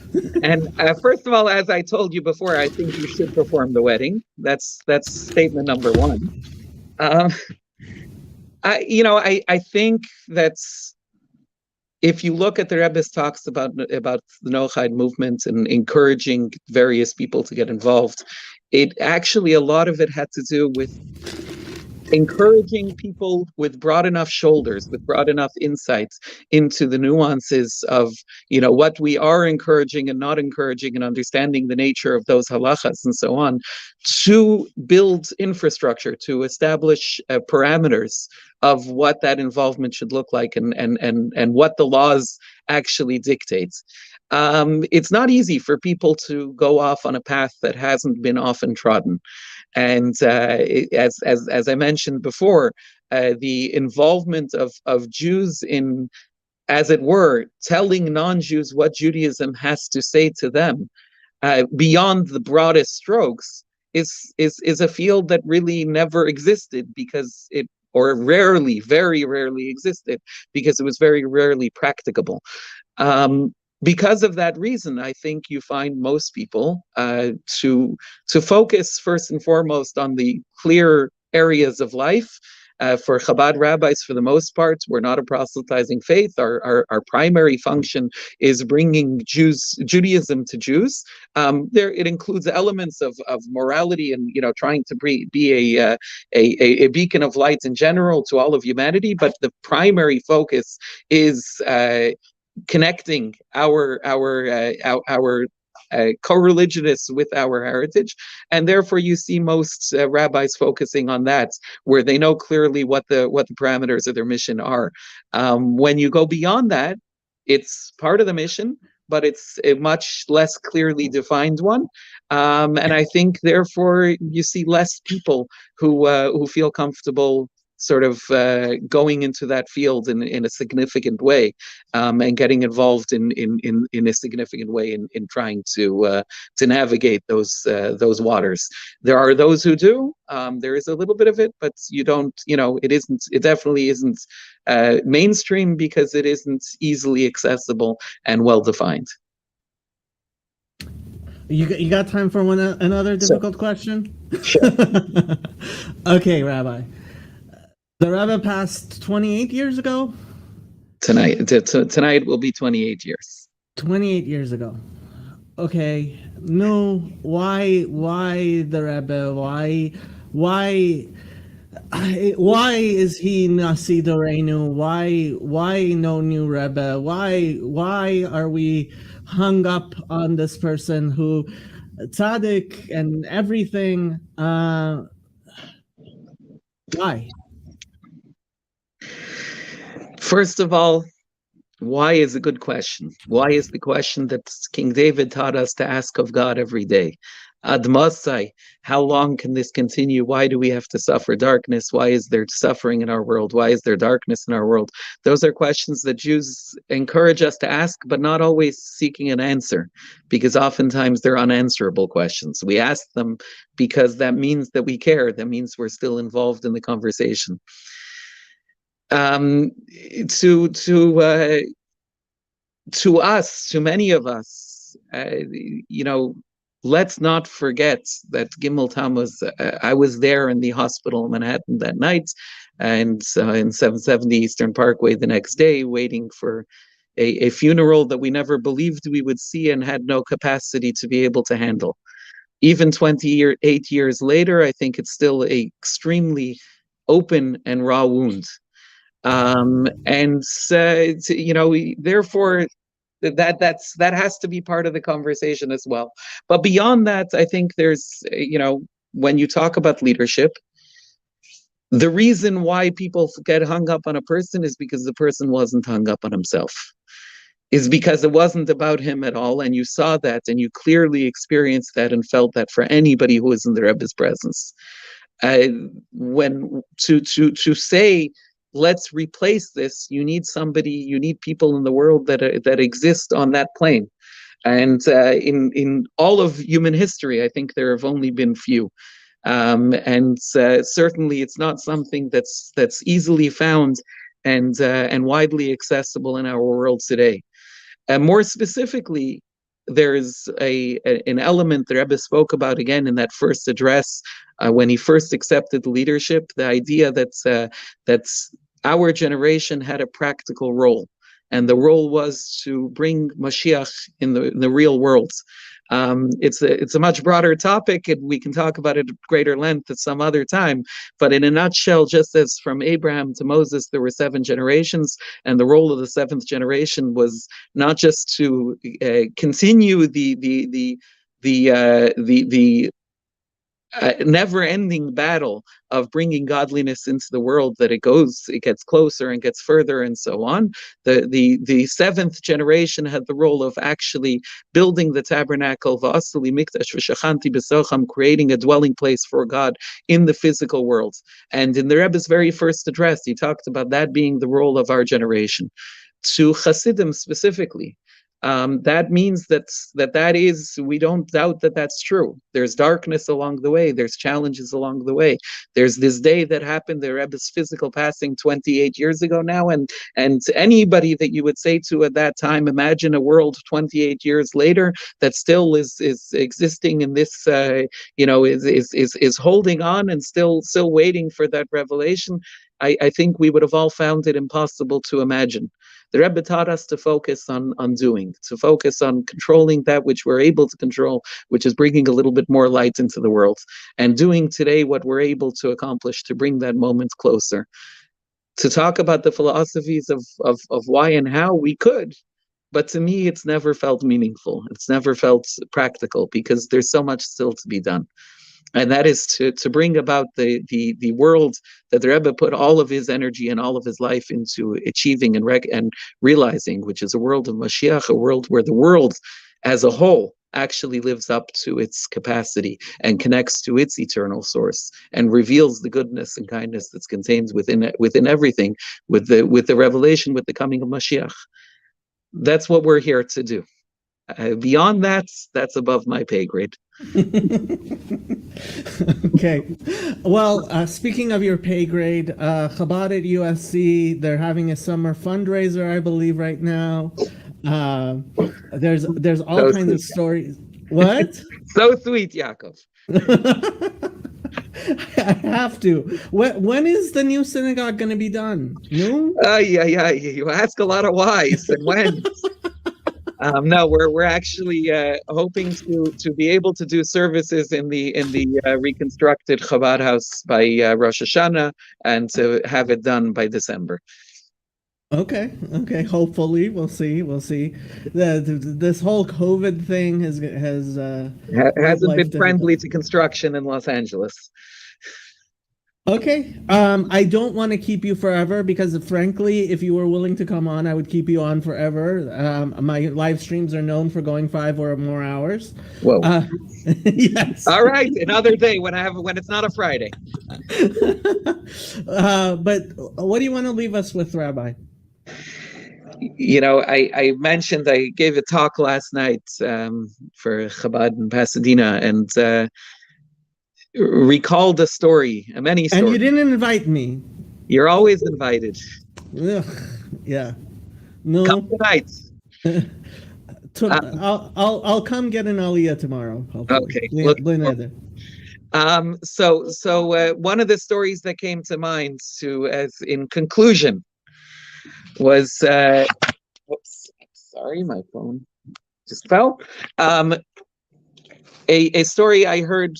And first of all, as I told you before, I think you should perform the wedding. That's statement number one. I think that's, if you look at the Rebbe's talks about the Noahide movement and encouraging various people to get involved, it actually, a lot of it had to do with encouraging people with broad enough shoulders, with broad enough insights into the nuances of, what we are encouraging and not encouraging, and understanding the nature of those halachas and so on, to build infrastructure, to establish parameters of what that involvement should look like, and what the laws actually dictate. It's not easy for people to go off on a path that hasn't been often trodden. And as I mentioned before, the involvement of Jews in, as it were, telling non-Jews what Judaism has to say to them, beyond the broadest strokes, is a field that really never existed, because or very rarely existed, because it was very rarely practicable. Because of that reason, I think you find most people to focus first and foremost on the clear areas of life. For Chabad rabbis, for the most part, we're not a proselytizing faith. Our primary function is bringing Judaism to Jews. It includes elements of morality and trying to be a beacon of light in general to all of humanity. But the primary focus is connecting our co-religionists with our heritage, and therefore you see most rabbis focusing on that, where they know clearly what the parameters of their mission are. When you go beyond that, it's part of the mission, but it's a much less clearly defined one. And I think therefore you see less people who feel comfortable sort of going into that field in a significant way, and getting involved in a significant way in trying to navigate those waters. There are those who do. There is a little bit of it, but you don't. It definitely isn't mainstream, because it isn't easily accessible and well defined. You got time for another difficult question? Sure. Okay, Rabbi. The Rebbe passed 28 years ago? Tonight will be 28 years. 28 years ago. Okay. No, why the Rebbe? Why is he Nasi Doreinu? Why no new Rebbe? Why are we hung up on this person who tzaddik and everything? Why? First of all, why is a good question. Why is the question that King David taught us to ask of God every day. Ad Masai, how long can this continue? Why do we have to suffer darkness? Why is there suffering in our world? Why is there darkness in our world? Those are questions that Jews encourage us to ask, but not always seeking an answer, because oftentimes they're unanswerable questions. We ask them because that means that we care. That means we're still involved in the conversation. To us, to many of us, let's not forget that Gimel Tammuz, I was there in the hospital in Manhattan that night, and in 770 Eastern Parkway the next day, waiting for a funeral that we never believed we would see and had no capacity to be able to handle. Even 28 years later, I think it's still an extremely open and raw wound. Therefore, that has to be part of the conversation as well. But beyond that, I think there's, when you talk about leadership, the reason why people get hung up on a person is because the person wasn't hung up on himself, is because it wasn't about him at all. And you saw that, and you clearly experienced that and felt that for anybody who was in the Rebbe's presence. When to say, let's replace this, you need people in the world that exist on that plane. And in all of human history, I think there have only been few. Certainly it's not something that's easily found and widely accessible in our world today. More specifically, there's an element the Rebbe spoke about again in that first address when he first accepted leadership, the idea that our generation had a practical role, and the role was to bring Mashiach in the real world. It's a much broader topic, and we can talk about it at greater length at some other time. But in a nutshell, just as from Abraham to Moses, there were 7 generations, and the role of the 7th generation was not just to continue the never-ending battle of bringing godliness into the world, that it gets closer and gets further and so on. The 7th generation had the role of actually building the tabernacle, creating a dwelling place for God in the physical world. And in the Rebbe's very first address, he talked about that being the role of our generation. To Hasidim specifically, that means that is, we don't doubt that that's true. There's darkness along the way. There's challenges along the way. There's this day that happened, the Rebbe's physical passing 28 years ago now, and anybody that you would say to at that time, imagine a world 28 years later that still is existing in this, is holding on and still waiting for that revelation. I think we would have all found it impossible to imagine. The Rebbe taught us to focus on doing, to focus on controlling that which we're able to control, which is bringing a little bit more light into the world, and doing today what we're able to accomplish to bring that moment closer. To talk about the philosophies of why and how, we could, but to me, it's never felt meaningful. It's never felt practical, because there's so much still to be done. And that is to bring about the world that the Rebbe put all of his energy and all of his life into achieving and realizing, which is a world of Mashiach, a world where the world as a whole actually lives up to its capacity and connects to its eternal source and reveals the goodness and kindness that's contained within everything, with the revelation, with the coming of Mashiach. That's what we're here to do. Beyond that, that's above my pay grade. Okay. Well, speaking of your pay grade, Chabad at USC, they're having a summer fundraiser, I believe, right now. There's all so kinds sweet. Of stories. What? So sweet, Yaakov. I have to. When is the new synagogue going to be done? No? Yeah. You ask a lot of whys and when. No, we're actually hoping to be able to do services in the reconstructed Chabad house by Rosh Hashanah, and to have it done by December. Okay. Hopefully, we'll see. This whole COVID thing hasn't been friendly to construction in Los Angeles. Okay. I don't want to keep you forever because, frankly, if you were willing to come on, I would keep you on forever. My live streams are known for going 5 or more hours. Whoa. Uh, yes. All right, another day when it's not a Friday. But what do you want to leave us with, Rabbi? I mentioned I gave a talk last night for Chabad in Pasadena, and recalled a story, a many And story. you didn't invite me. You're always invited. Ugh, yeah. No. Come tonight. I'll come get an aliyah tomorrow. Okay. Look. So one of the stories that came to mind, as in conclusion, was whoops, sorry, my phone just fell. A story I heard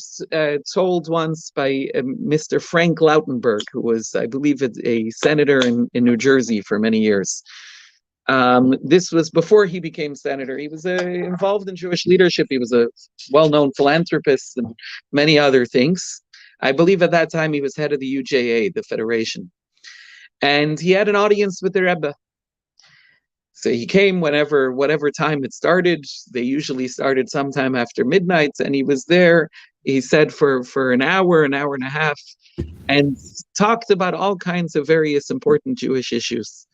told once by Mr. Frank Lautenberg, who was, I believe, a senator in New Jersey for many years. This was before he became senator. He was involved in Jewish leadership. He was a well-known philanthropist and many other things. I believe at that time he was head of the UJA, the Federation. And he had an audience with the Rebbe. So he came whatever time it started. They usually started sometime after midnight, and he was there, he said, for an hour and a half, and talked about all kinds of various important Jewish issues.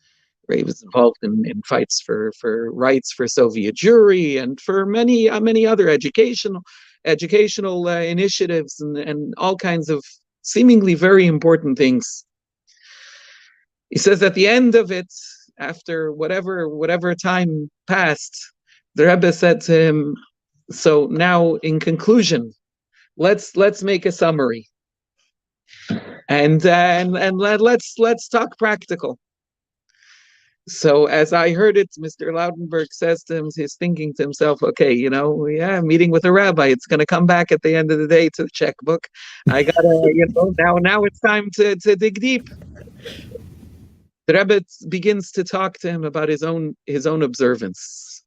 He was involved in fights for rights for Soviet Jewry and for many other educational initiatives and all kinds of seemingly very important things. He says at the end of it, after whatever time passed, the Rebbe said to him, "So now, in conclusion, let's make a summary, and let's talk practical." So as I heard it, Mr. Lautenberg says to him, he's thinking to himself, okay, meeting with a rabbi, it's going to come back at the end of the day to the checkbook. I gotta, now it's time to dig deep. The Rebbe begins to talk to him about his own observance,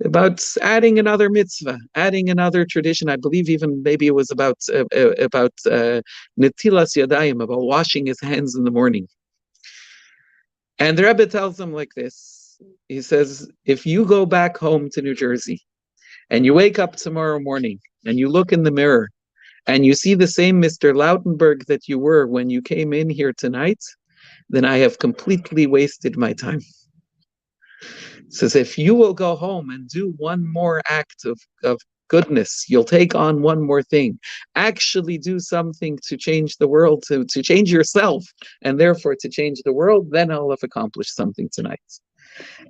about adding another mitzvah, adding another tradition. I believe even maybe it was about netilas yadayim, about washing his hands in the morning. And the Rebbe tells him like this. He says, if you go back home to New Jersey and you wake up tomorrow morning and you look in the mirror and you see the same Mr. Lautenberg that you were when you came in here tonight, then I have completely wasted my time. Says, if you will go home and do one more act of goodness, you'll take on one more thing, actually do something to change the world, to change yourself, and therefore to change the world, then I'll have accomplished something tonight.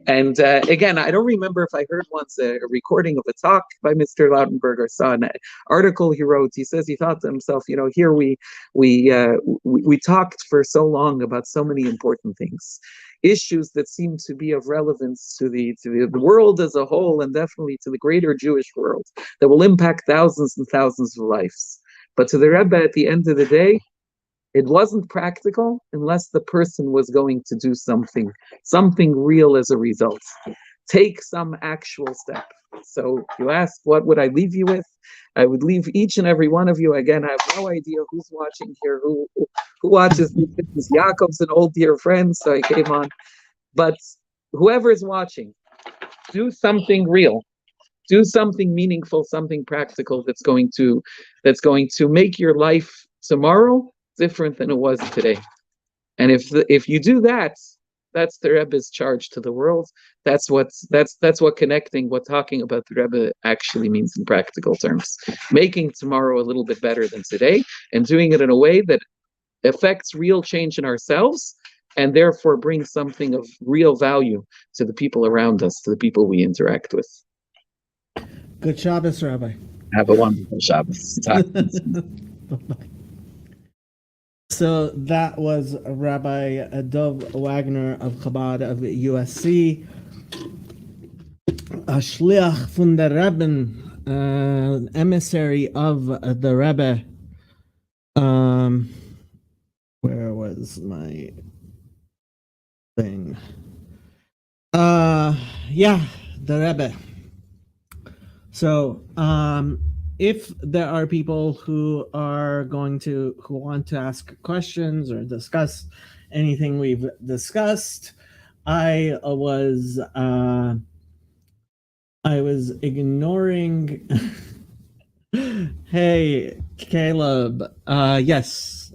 And again, I don't remember if I heard once a recording of a talk by Mr. Lautenberg or saw an article he wrote. He says he thought to himself, here we talked for so long about so many important things, issues that seem to be of relevance to the world as a whole, and definitely to the greater Jewish world, that will impact thousands and thousands of lives. But to the Rebbe, at the end of the day, it wasn't practical unless the person was going to do something real as a result. Take some actual step. So you ask, what would I leave you with? I would leave each and every one of you. Again, I have no idea who's watching here, who watches this. Yaakov's an old dear friend, so I came on. But whoever is watching, do something real. Do something meaningful, something practical that's going to make your life tomorrow different than it was today. And if you do that, that's the Rebbe's charge to the world. That's what connecting, what talking about the Rebbe actually means in practical terms. Making tomorrow a little bit better than today, and doing it in a way that affects real change in ourselves, and therefore brings something of real value to the people around us, to the people we interact with. Good Shabbos, Rabbi. Have a wonderful Shabbos. Bye-bye. So that was Rabbi Dov Wagner of Chabad of USC, a shliach von der Rebbe, an emissary of the Rebbe. Where was my thing? The Rebbe. So if there are people who want to ask questions or discuss anything we've discussed, I was ignoring. Hey, Caleb. Yes.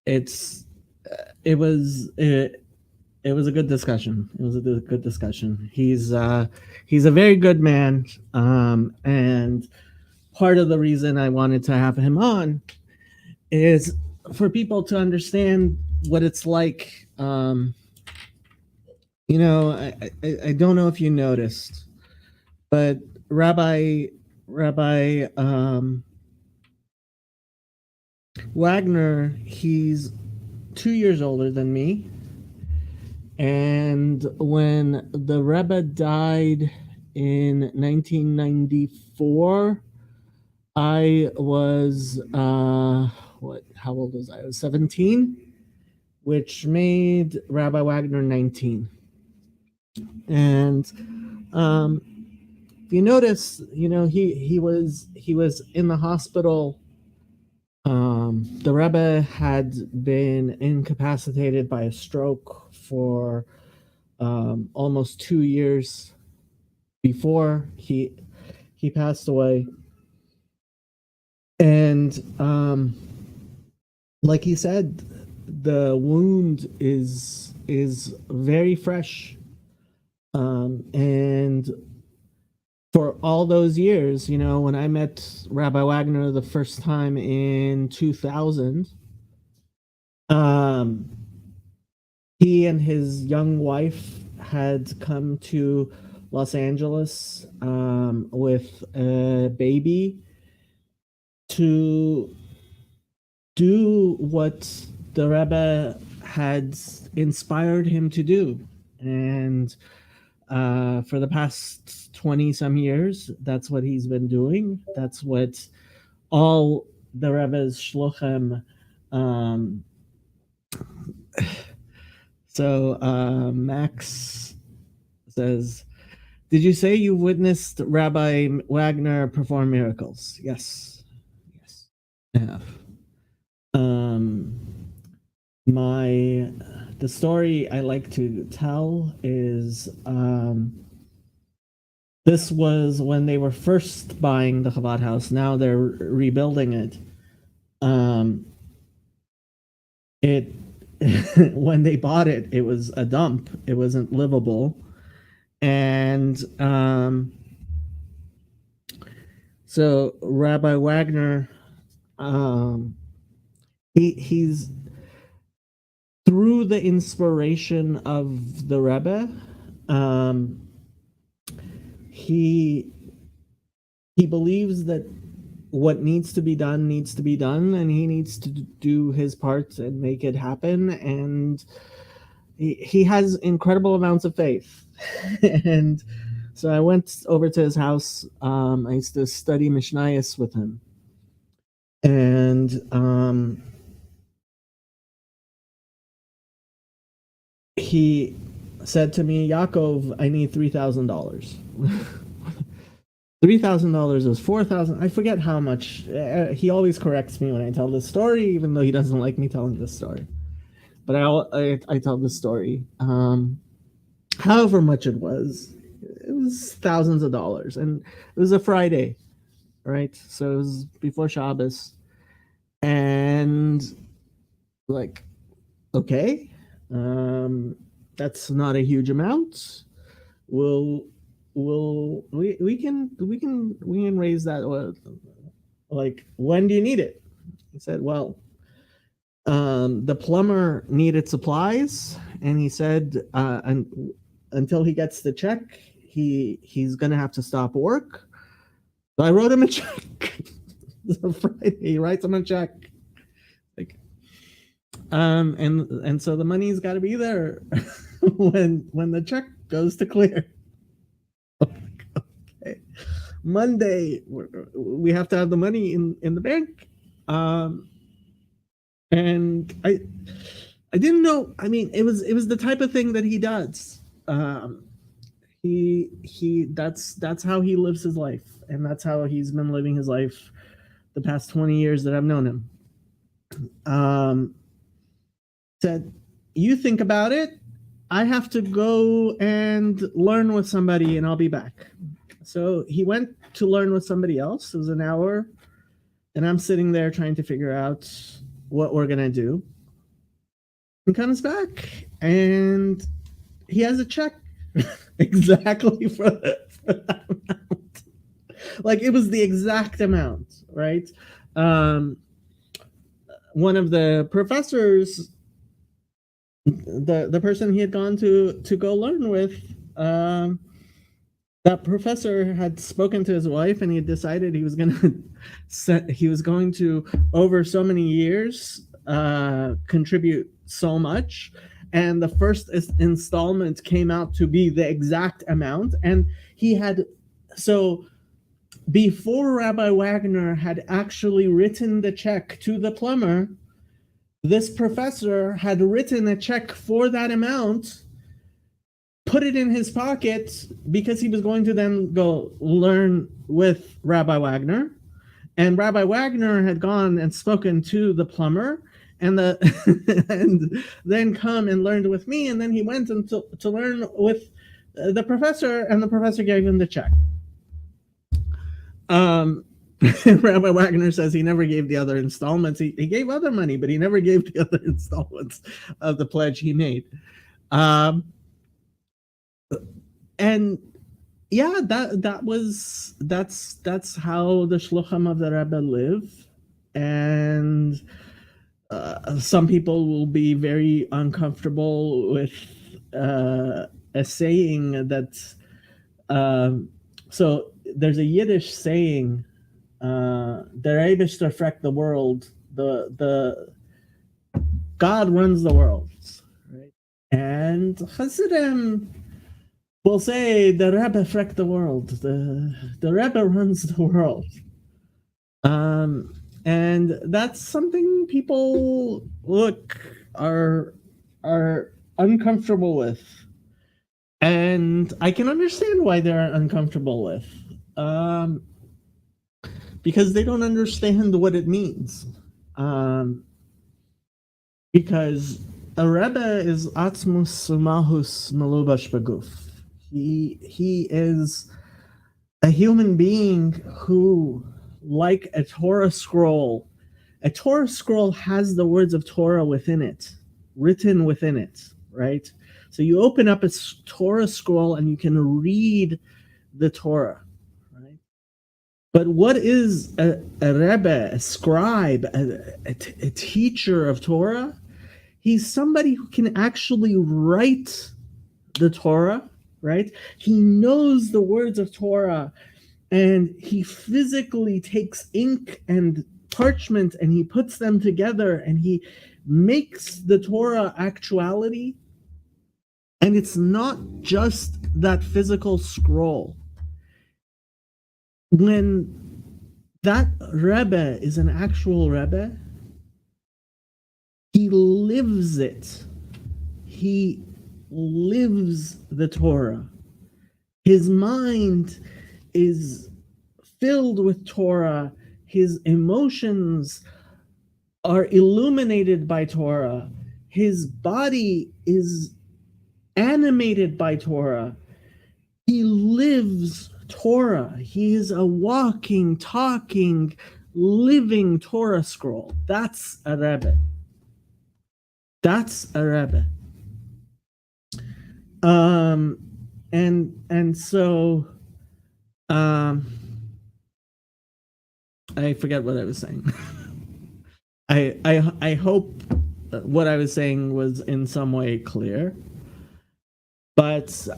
It's it was it, it was a good discussion. It was a good discussion. He's a very good man, and part of the reason I wanted to have him on is for people to understand what it's like. I don't know if you noticed, but Rabbi Wagner, he's 2 years older than me. And when the Rebbe died in 1994, I was, how old was I? I was 17, which made Rabbi Wagner 19. And if you notice, he was in the hospital. The Rebbe had been incapacitated by a stroke for almost 2 years before he passed away. And like he said, the wound is very fresh. And for all those years, when I met Rabbi Wagner the first time in 2000, he and his young wife had come to Los Angeles with a baby to do what the Rebbe had inspired him to do. And for the past 20 some years, that's what he's been doing. That's what all the Rebbe's shluchim. So Max says, did you say you witnessed Rabbi Wagner perform miracles? Yes, I have. The story I like to tell is this was when they were first buying the Chabad house. Now they're rebuilding it. When they bought it, it was a dump. It wasn't livable, and so Rabbi Wagner, he's through the inspiration of the Rebbe, he believes that what needs to be done, and he needs to do his part and make it happen. And he has incredible amounts of faith. And so I went over to his house. I used to study Mishnayos with him. And he said to me, Yaakov, I need $3,000. $3,000 was $4,000. I forget how much. He always corrects me when I tell this story, even though he doesn't like me telling this story. But I tell this story. However much it was thousands of dollars, and it was a Friday, right? So it was before Shabbos, and like, okay, that's not a huge amount. We can raise that. Like, when do you need it? He said, well, the plumber needed supplies, and he said, until he gets the check, he's gonna have to stop work. So I wrote him a check. So Friday, he writes him a check. Like, and so the money's got to be there when the check goes to clear. Okay. Monday, we have to have the money in the bank. And I didn't know. I mean, it was the type of thing that he does. That's how he lives his life, and that's how he's been living his life the past 20 years that I've known him. Said, you think about it, I have to go and learn with somebody and I'll be back. So he went to learn with somebody else. It was an hour, and I'm sitting there trying to figure out what we're gonna do. He comes back and he has a check exactly for that amount. Like, it was the exact amount, right? One of the professors, the person he had gone to go learn with, that professor had spoken to his wife, and he had decided he was going to over so many years contribute so much, and the first installment came out to be the exact amount. And he had, so before Rabbi Wagner had actually written the check to the plumber, this professor had written a check for that amount, put it in his pocket, because he was going to then go learn with Rabbi Wagner. And Rabbi Wagner had gone and spoken to the plumber, and and then come and learned with me. And then he went to learn with the professor, and the professor gave him the check. Rabbi Wagner says he never gave the other installments. He gave other money, but he never gave the other installments of the pledge he made. And yeah, that's how the shluchim of the Rebbe live. And some people will be very uncomfortable with a saying that. So there's a Yiddish saying, "Der Rebbe fragt the world." The God runs the world, right? And Hasidim will say the Rebbe fragt the world. The Rebbe runs the world. And that's something people are uncomfortable with, and I can understand why they're uncomfortable with, because they don't understand what it means. Because a Rebbe is Atzmus Malchus Melubash Baguf. He is a human being who, like a Torah scroll has the words of Torah within it, written within it, right? So you open up a Torah scroll and you can read the Torah, right? But what is a Rebbe, a scribe, a teacher of Torah? He's somebody who can actually write the Torah, right? He knows the words of Torah, and he physically takes ink and parchment and he puts them together and he makes the Torah actuality. And it's not just that physical scroll. When that Rebbe is an actual Rebbe, he lives it. He lives the Torah. His mind is filled with Torah. His emotions are illuminated by Torah. His body is animated by Torah. He lives Torah. He is a walking, talking, living Torah scroll. That's a Rebbe. That's a Rebbe. And so I forget what I was saying. I hope what I was saying was in some way clear. But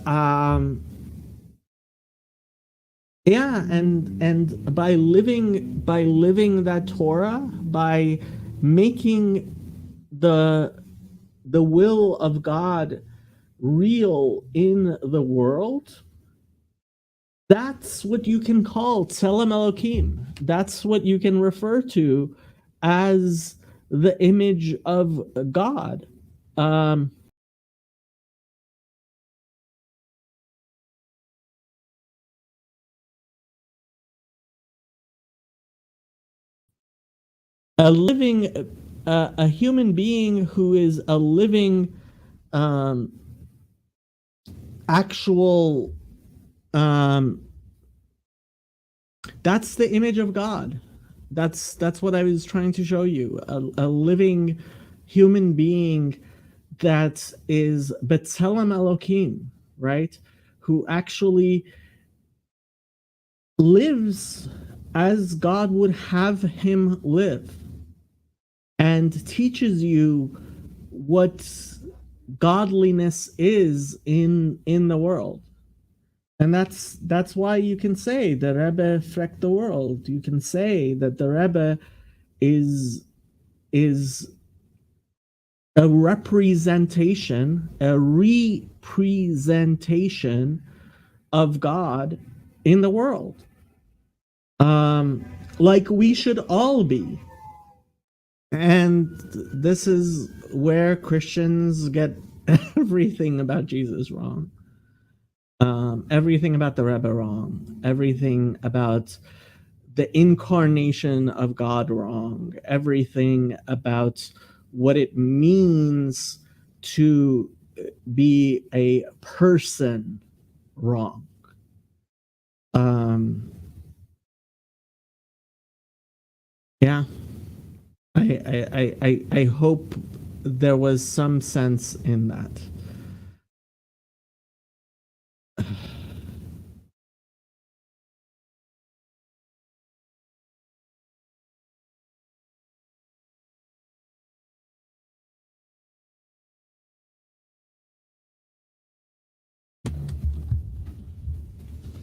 yeah, and by living that Torah, by making the will of God real in the world, that's what you can call Tzelem Elokim. That's what you can refer to as the image of God. a living, a human being who is a living, um, actual, um, that's the image of God. That's what I was trying to show you. A living human being that is B'Tselem Elohim, right? Who actually lives as God would have him live and teaches you what godliness is in the world. And that's why you can say the Rebbe frecked the world. You can say that the Rebbe is a representation, of God in the world. Like we should all be. And this is where Christians get everything about Jesus wrong. Everything about the Rebbe wrong. Everything about the incarnation of God wrong. Everything about what it means to be a person wrong. Yeah. I hope there was some sense in that.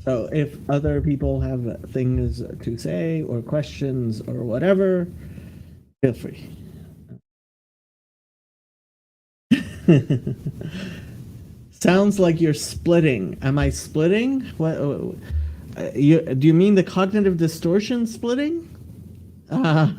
So if other people have things to say or questions or whatever, feel free. Sounds like you're splitting. Am I splitting? What? Do you mean the cognitive distortion splitting? Uh,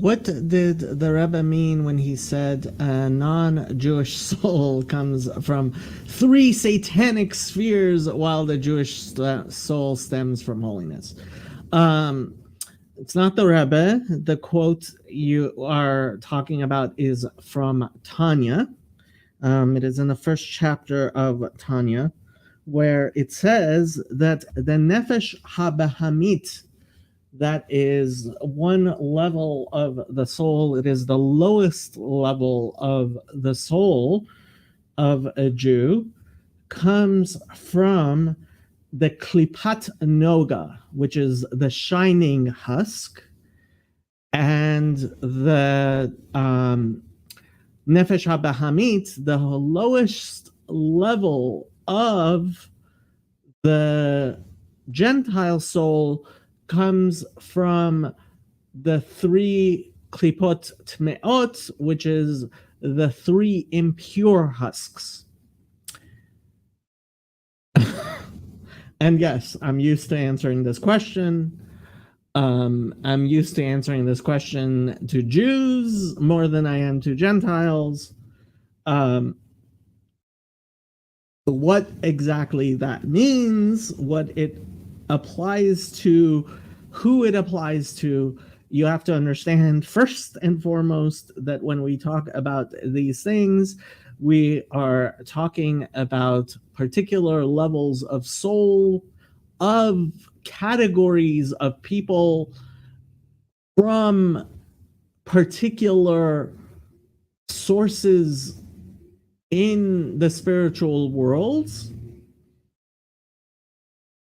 what did the Rebbe mean when he said a non-Jewish soul comes from 3 satanic spheres while the Jewish soul stems from holiness? It's not the Rebbe. The quote you are talking about is from Tanya. It is in the first chapter of Tanya, where it says that the Nefesh HaBahamit, that is one level of the soul, it is the lowest level of the soul of a Jew, comes from the Klipat Noga, which is the shining husk, and the Nefesh HaBahamit, the lowest level of the Gentile soul, comes from the 3 Klipot Tmeot, which is the 3 impure husks. And yes, I'm used to answering this question. I'm used to answering this question to Jews more than I am to Gentiles. What exactly that means, what it applies to, who it applies to, you have to understand first and foremost that when we talk about these things, we are talking about particular levels of soul, of categories of people from particular sources in the spiritual worlds.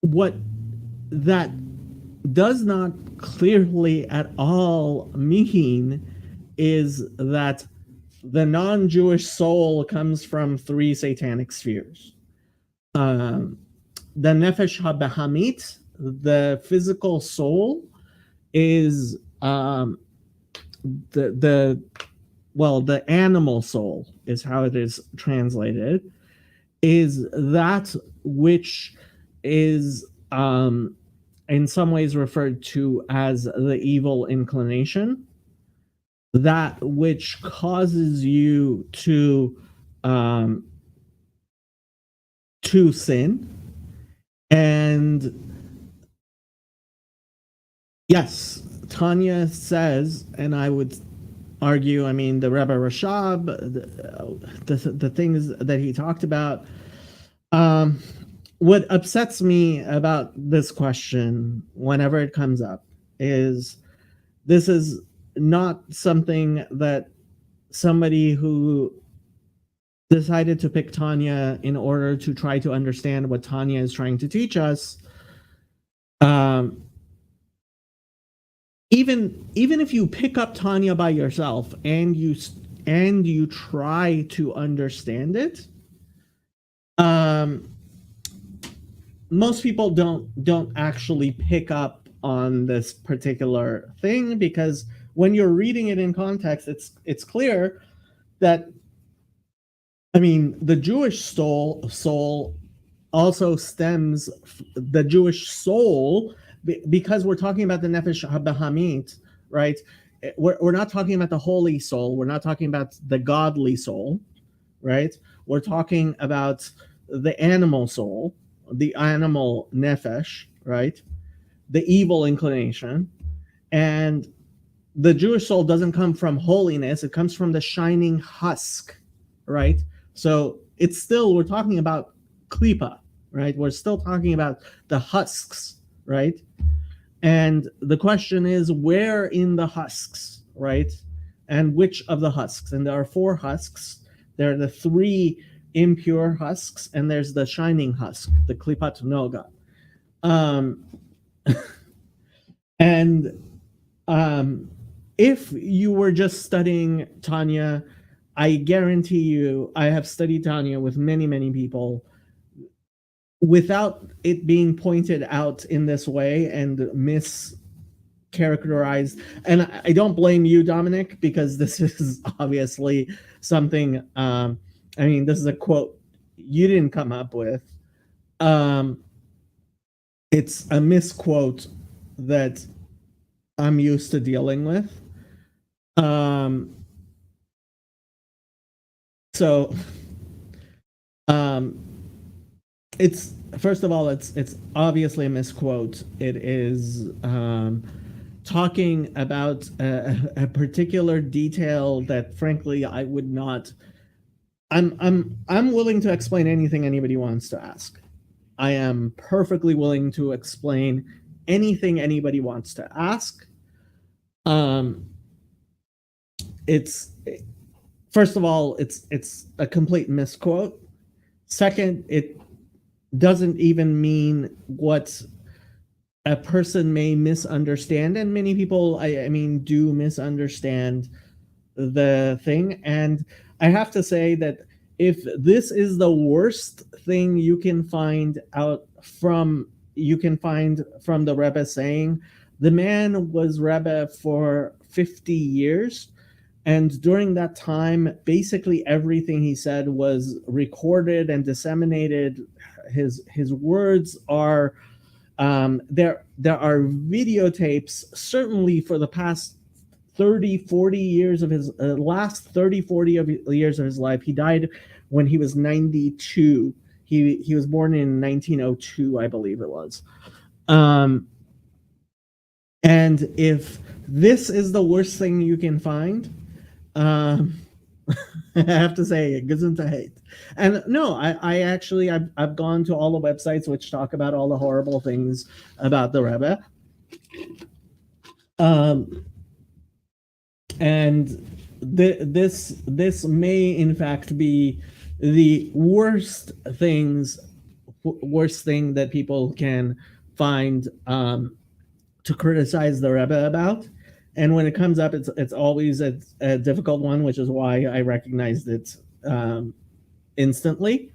What that does not clearly at all mean is that the non-Jewish soul comes from 3 satanic spheres. The Nefesh HaBahamit, the physical soul, is the animal soul is how it is translated, is that which is in some ways referred to as the evil inclination, that which causes you to sin. And yes, Tanya says, and I would argue, I mean, the Rebbe Rashab, the things that he talked about. What upsets me about this question, whenever it comes up, is this is not something that somebody who decided to pick Tanya in order to try to understand what Tanya is trying to teach us. Even if you pick up Tanya by yourself and you try to understand it, most people don't actually pick up on this particular thing, because when you're reading it in context, it's clear that, I mean, the Jewish soul also stems, the Jewish soul, because we're talking about the Nefesh HaBahamit, right? We're not talking about the holy soul. We're not talking about the godly soul, right? We're talking about the animal soul, the animal nefesh, right? The evil inclination. And the Jewish soul doesn't come from holiness. It comes from the shining husk, right? So it's still, we're talking about klipa, right? We're still talking about the husks, right? And the question is, where in the husks, right? And which of the husks? And there are 4 husks. There are the 3 impure husks, and there's the shining husk, the klipat noga. If you were just studying Tanya, I guarantee you, I have studied Tanya with many, many people, without it being pointed out in this way and mischaracterized. And I don't blame you, Dominic, because this is obviously something, I mean, this is a quote you didn't come up with. It's a misquote that I'm used to dealing with. So it's, first of all, it's obviously a misquote. It is talking about a particular detail that, frankly, I would not. I'm willing to explain anything anybody wants to ask. I am perfectly willing to explain anything anybody wants to ask. It's, first of all, it's a complete misquote. Second, it doesn't even mean what a person may misunderstand, and many people, I mean, do misunderstand the thing. And I have to say that if this is the worst thing you can find from the Rebbe saying, the man was Rebbe for 50 years. And during that time, basically everything he said was recorded and disseminated. His words are, there are videotapes, certainly for the past 30, 40 years of his last 30, 40 years of his life. He died when he was 92. He was born in 1902, I believe it was. And if this is the worst thing you can find, I have to say, Gesundheit. And no, I actually, I've gone to all the websites which talk about all the horrible things about the Rebbe. And this may in fact be the worst thing that people can find to criticize the Rebbe about. And when it comes up, it's always a difficult one, which is why I recognized it instantly.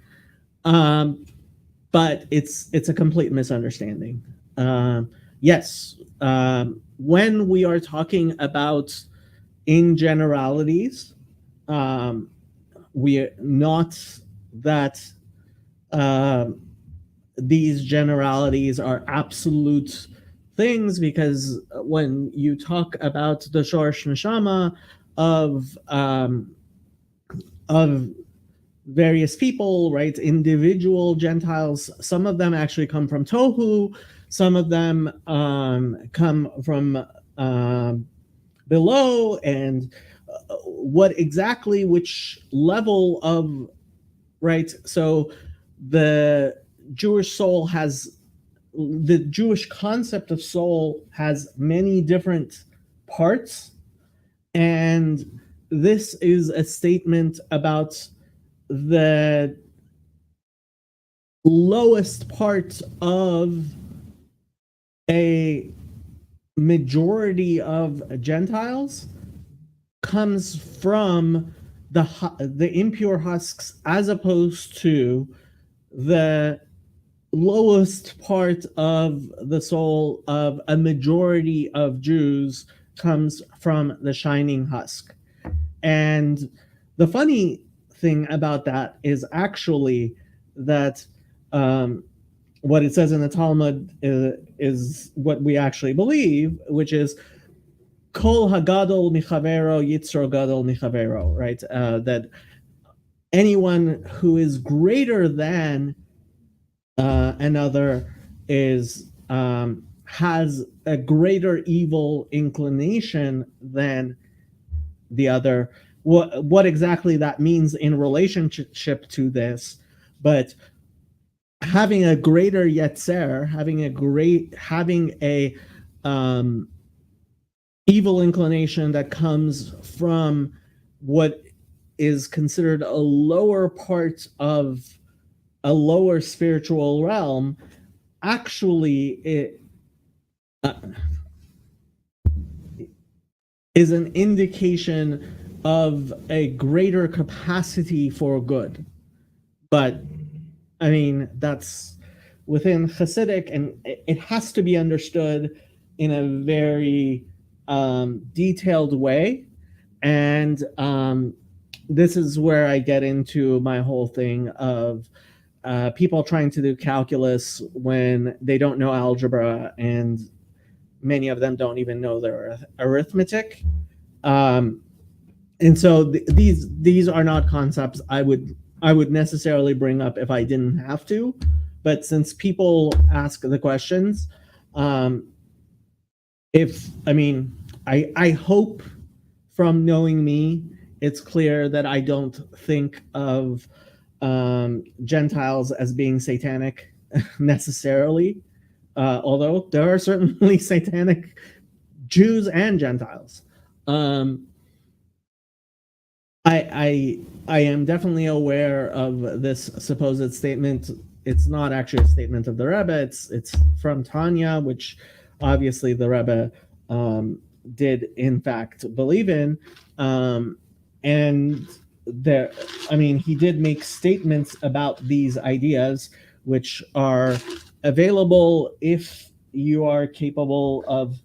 But it's a complete misunderstanding. Yes, when we are talking about in generalities, we are not that these generalities are absolute things, because when you talk about the Shorsh Neshama of various people, right, individual Gentiles, some of them actually come from Tohu, some of them come from below, and which level of, right? So the Jewish concept of soul has many different parts, and this is a statement about the lowest part of a majority of Gentiles comes from the impure husks, as opposed to the lowest part of the soul of a majority of Jews comes from the shining husk. And the funny thing about that is actually that what it says in the Talmud is what we actually believe, which is Kol hagadol michavero yitzro gadol michavero, right? That anyone who is greater than another is has a greater evil inclination than the other. What exactly that means in relationship to this, but having a greater yetzer, having a evil inclination that comes from what is considered a lower part of a lower spiritual realm, actually it is an indication of a greater capacity for good. But I mean, that's within Hasidic, and it has to be understood in a very detailed way. And this is where I get into my whole thing of people trying to do calculus when they don't know algebra, and many of them don't even know their arithmetic. And so these are not concepts I would necessarily bring up if I didn't have to, but since people ask the questions, I hope from knowing me, it's clear that I don't think of Gentiles as being satanic necessarily, although there are certainly satanic Jews and Gentiles. I am definitely aware of this supposed statement. It's not actually a statement of the Rebbe. It's from Tanya, which obviously the Rebbe did in fact believe in, and there. He did make statements about these ideas, which are available if you are capable of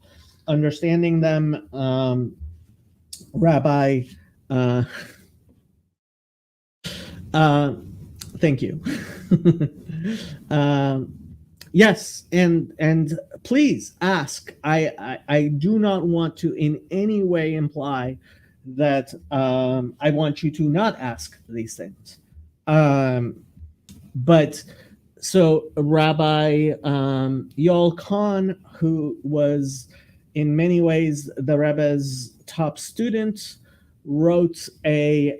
understanding them. Rabbi. Thank you. Yes, and please ask. I do not want to in any way imply that I want you to not ask these things. But so Rabbi Yol Khan, who was in many ways the Rebbe's top student, wrote a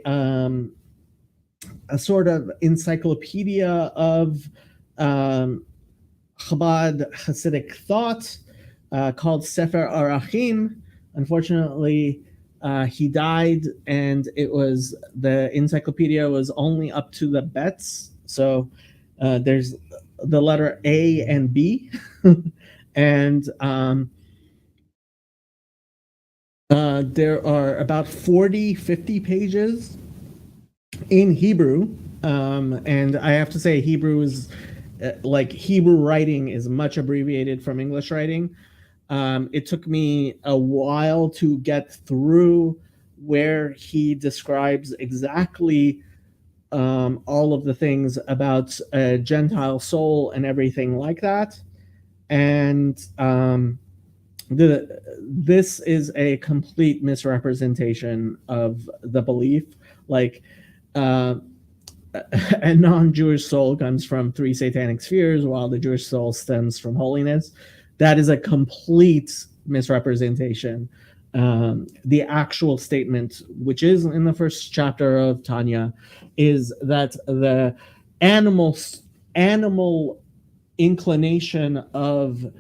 sort of encyclopedia of Chabad Hasidic thought called Sefer Arachim. Unfortunately, he died, and the encyclopedia was only up to the bets. So there's the letter A and B, and there are about 50 pages in Hebrew, and I have to say Hebrew is Hebrew writing is much abbreviated from English writing. It took me a while to get through where he describes exactly all of the things about a Gentile soul and everything like that, and this is a complete misrepresentation of the belief. A non-Jewish soul comes from 3 satanic spheres, while the Jewish soul stems from holiness. That is a complete misrepresentation. The actual statement, which is in the first chapter of Tanya, is that the animal inclination of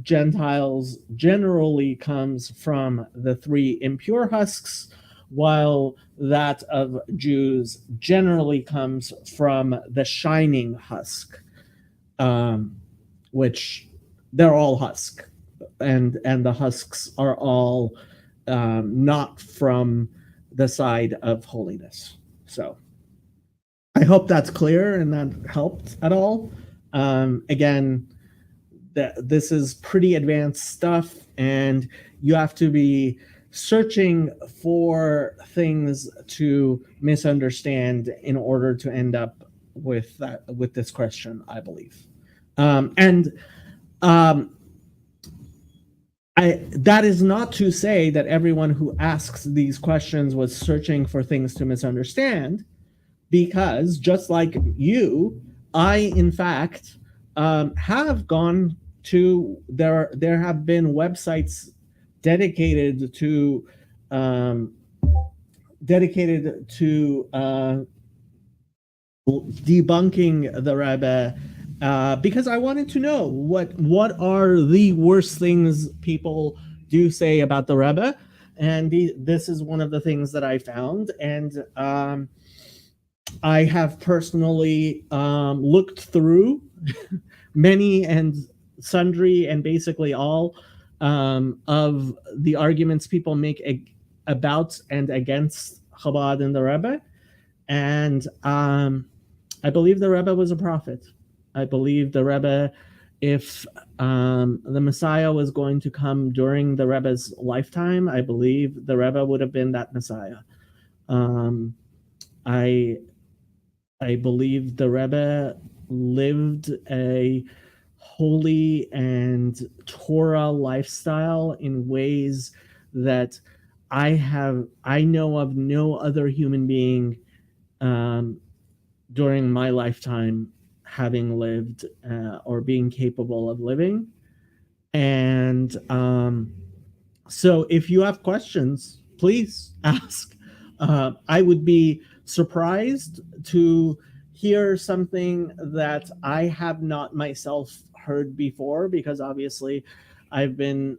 Gentiles generally comes from the 3 impure husks, while that of Jews generally comes from the shining husk, which they're all husk, and the husks are all not from the side of holiness. So I hope that's clear and that helped at all. Again, this is pretty advanced stuff, and you have to be searching for things to misunderstand in order to end up with this question, I believe. That is not to say that everyone who asks these questions was searching for things to misunderstand, because just like you, I in fact have gone to there have been websites dedicated to debunking the Rebbe, because I wanted to know what are the worst things people do say about the Rebbe, and this is one of the things that I found, and I have personally looked through many and sundry and basically all of the arguments people make about and against Chabad and the Rebbe, and I believe the Rebbe was a prophet. I believe the Rebbe, if the Messiah was going to come during the Rebbe's lifetime, I believe the Rebbe would have been that Messiah. I believe the Rebbe lived a holy and Torah lifestyle in ways that I know of no other human being during my lifetime having lived or being capable of living. And so if you have questions, please ask. I would be surprised to hear something that I have not myself heard before, because obviously I've been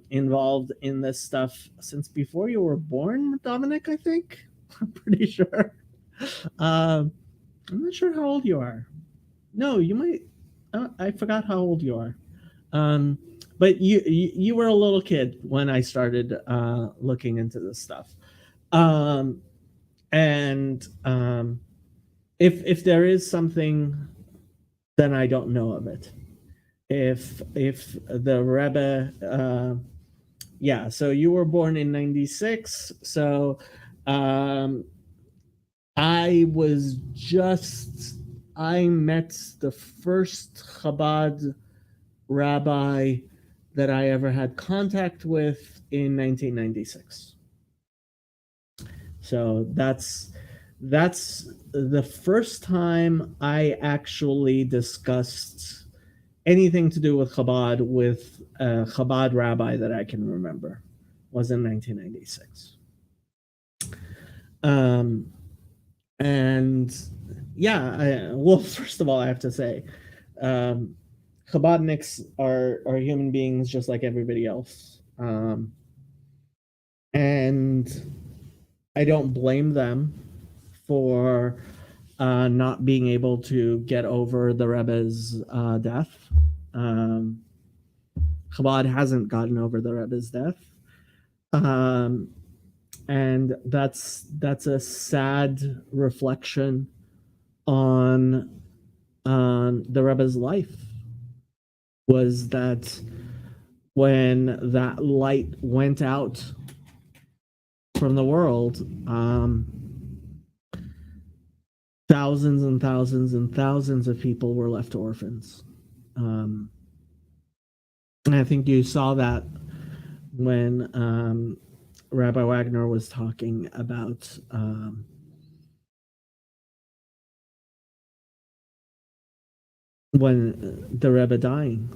involved in this stuff since before you were born, Dominic, I think. I'm pretty sure. I'm not sure how old you are. No, you might. I forgot how old you are. Um, but you were a little kid when I started looking into this stuff. Um, and if there is something, then I don't know of it. If the Rebbe, yeah. So you were born in '96. So um, I was just I met the first Chabad rabbi that I ever had contact with in 1996. So that's the first time I actually discussed anything to do with Chabad with a Chabad rabbi that I can remember, was in 1996. And yeah, well, first of all, I have to say, um, Chabadniks are human beings just like everybody else. And I don't blame them for not being able to get over the Rebbe's death. Chabad hasn't gotten over the Rebbe's death. And that's a sad reflection on the Rebbe's life, was that when that light went out from the world, thousands and thousands and thousands of people were left orphans. And I think you saw that when Rabbi Wagner was talking about when the Rebbe dying,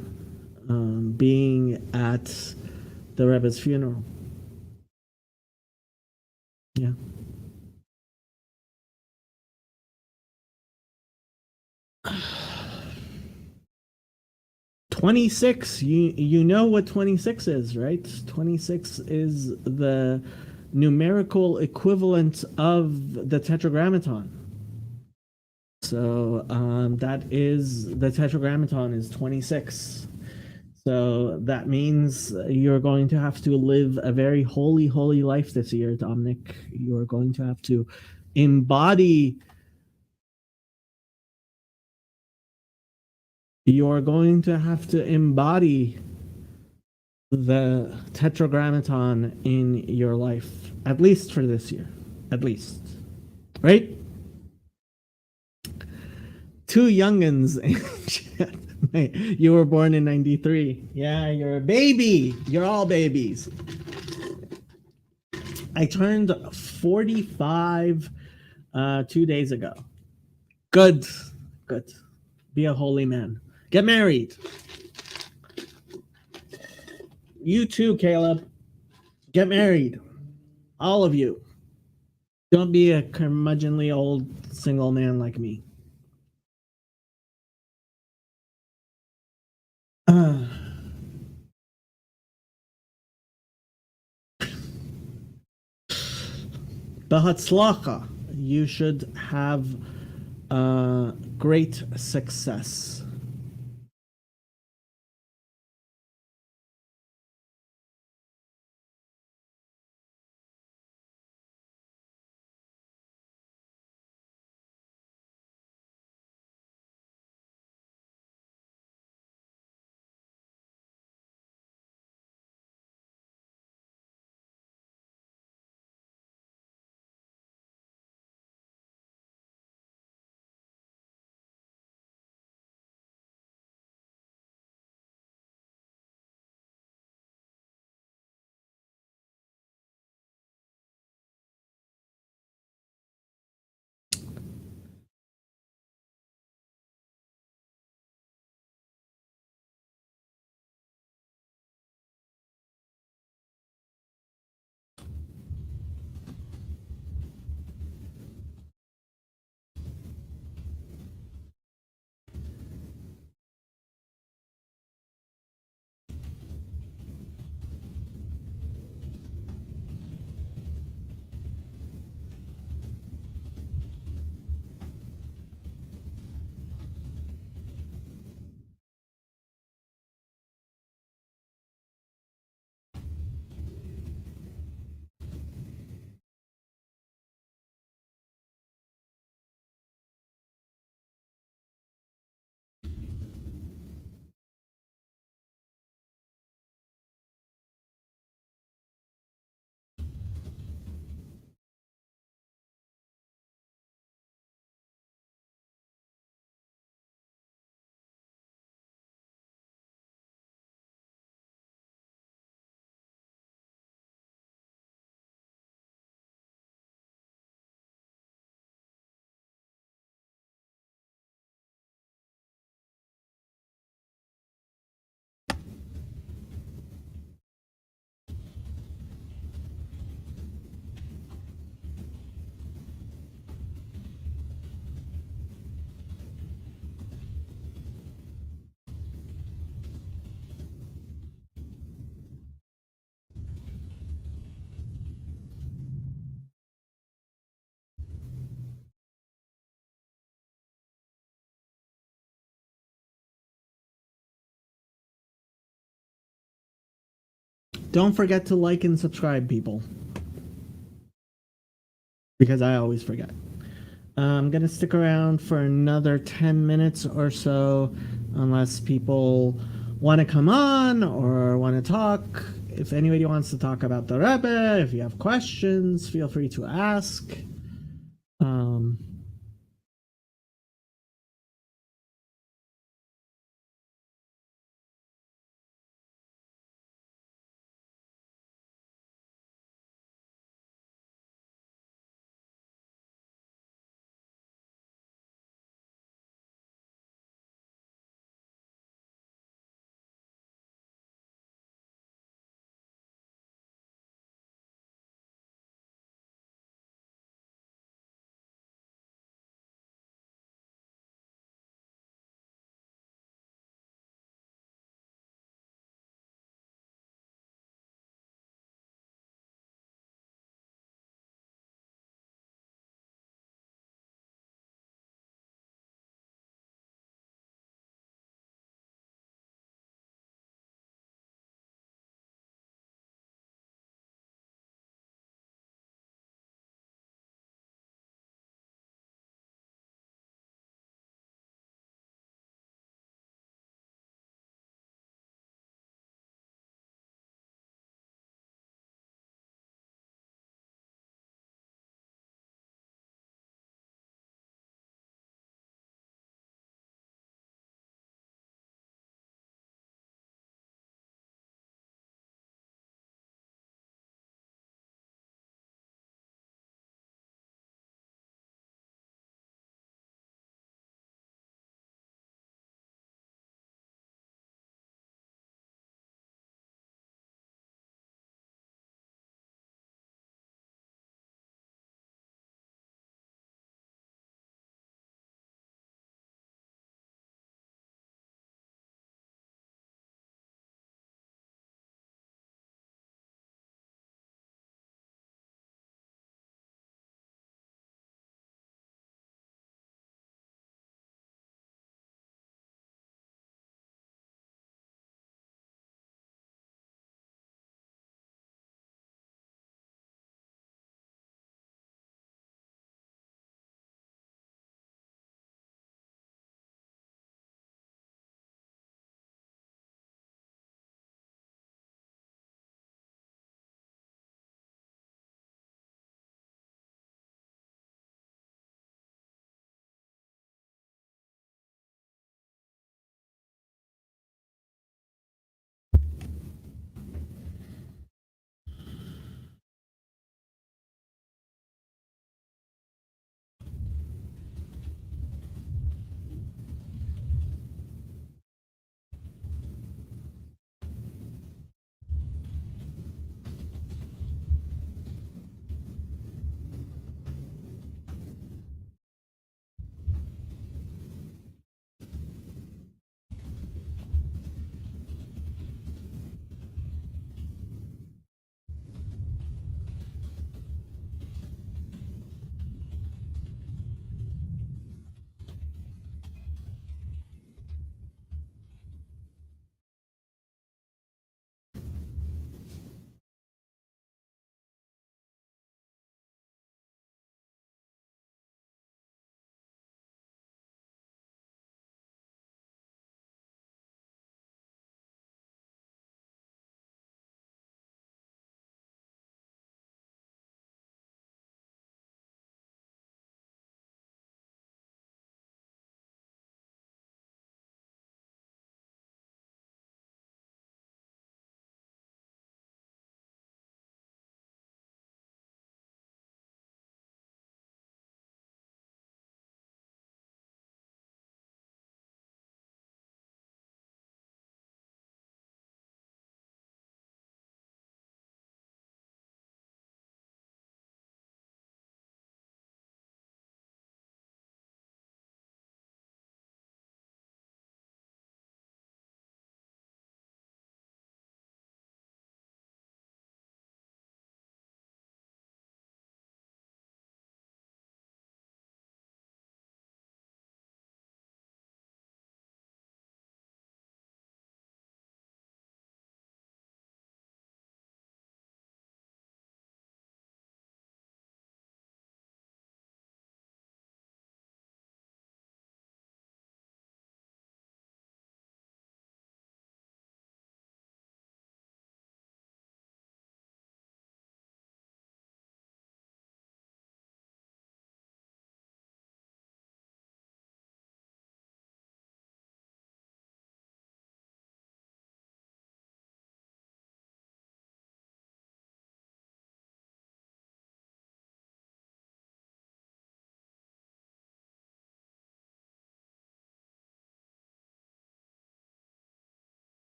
being at the Rebbe's funeral. Yeah. 26, you know what 26 is, right? 26 is the numerical equivalent of the tetragrammaton. So that is, the tetragrammaton is 26. So that means you're going to have to live a very holy life this year, Dominic. You're going to have to embody the tetragrammaton in your life, at least for this year. At least. Right? Two youngins. You were born in 93. Yeah, you're a baby. You're all babies. I turned 45 2 days ago. Good. Be a holy man. Get married. You too, Caleb. Get married. All of you. Don't be a curmudgeonly old single man like me. Bahatzlacha. You should have great success. don't forget to like and subscribe, people, because I always forget. I'm gonna stick around for another 10 minutes or so, unless people want to come on or want to talk. If anybody wants to talk about the Rebbe, if you have questions, feel free to ask.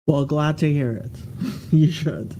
Well, glad to hear it. You should.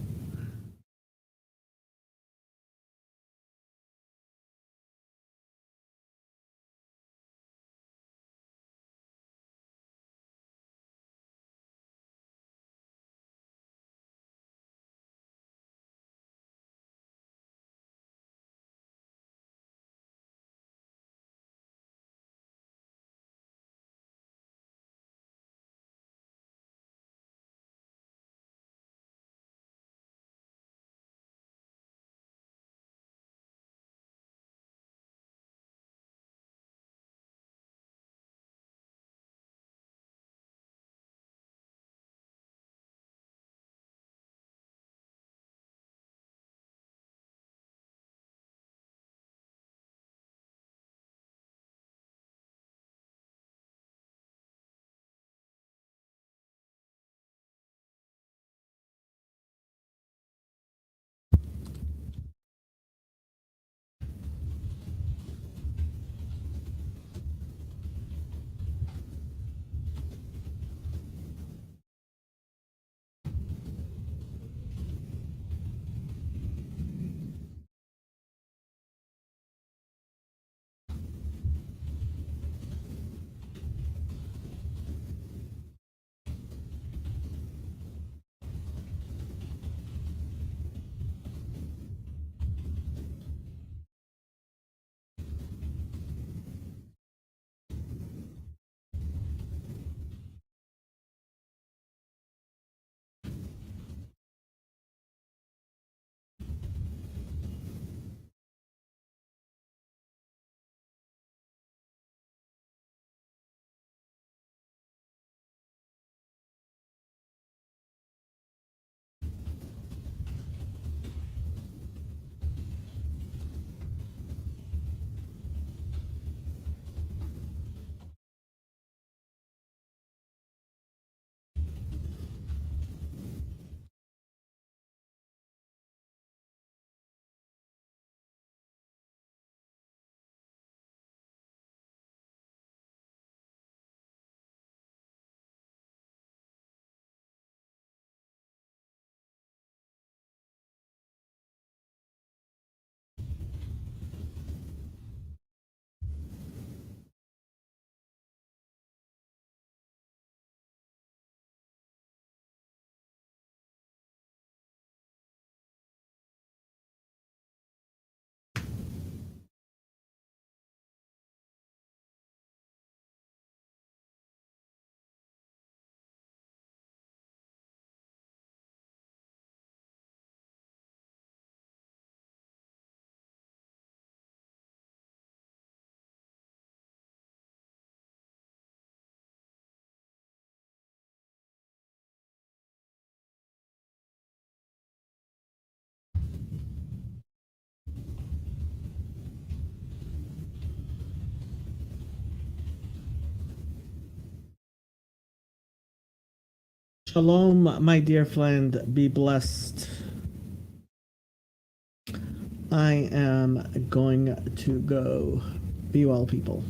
Shalom, my dear friend. Be blessed. I am going to go. Be well, people.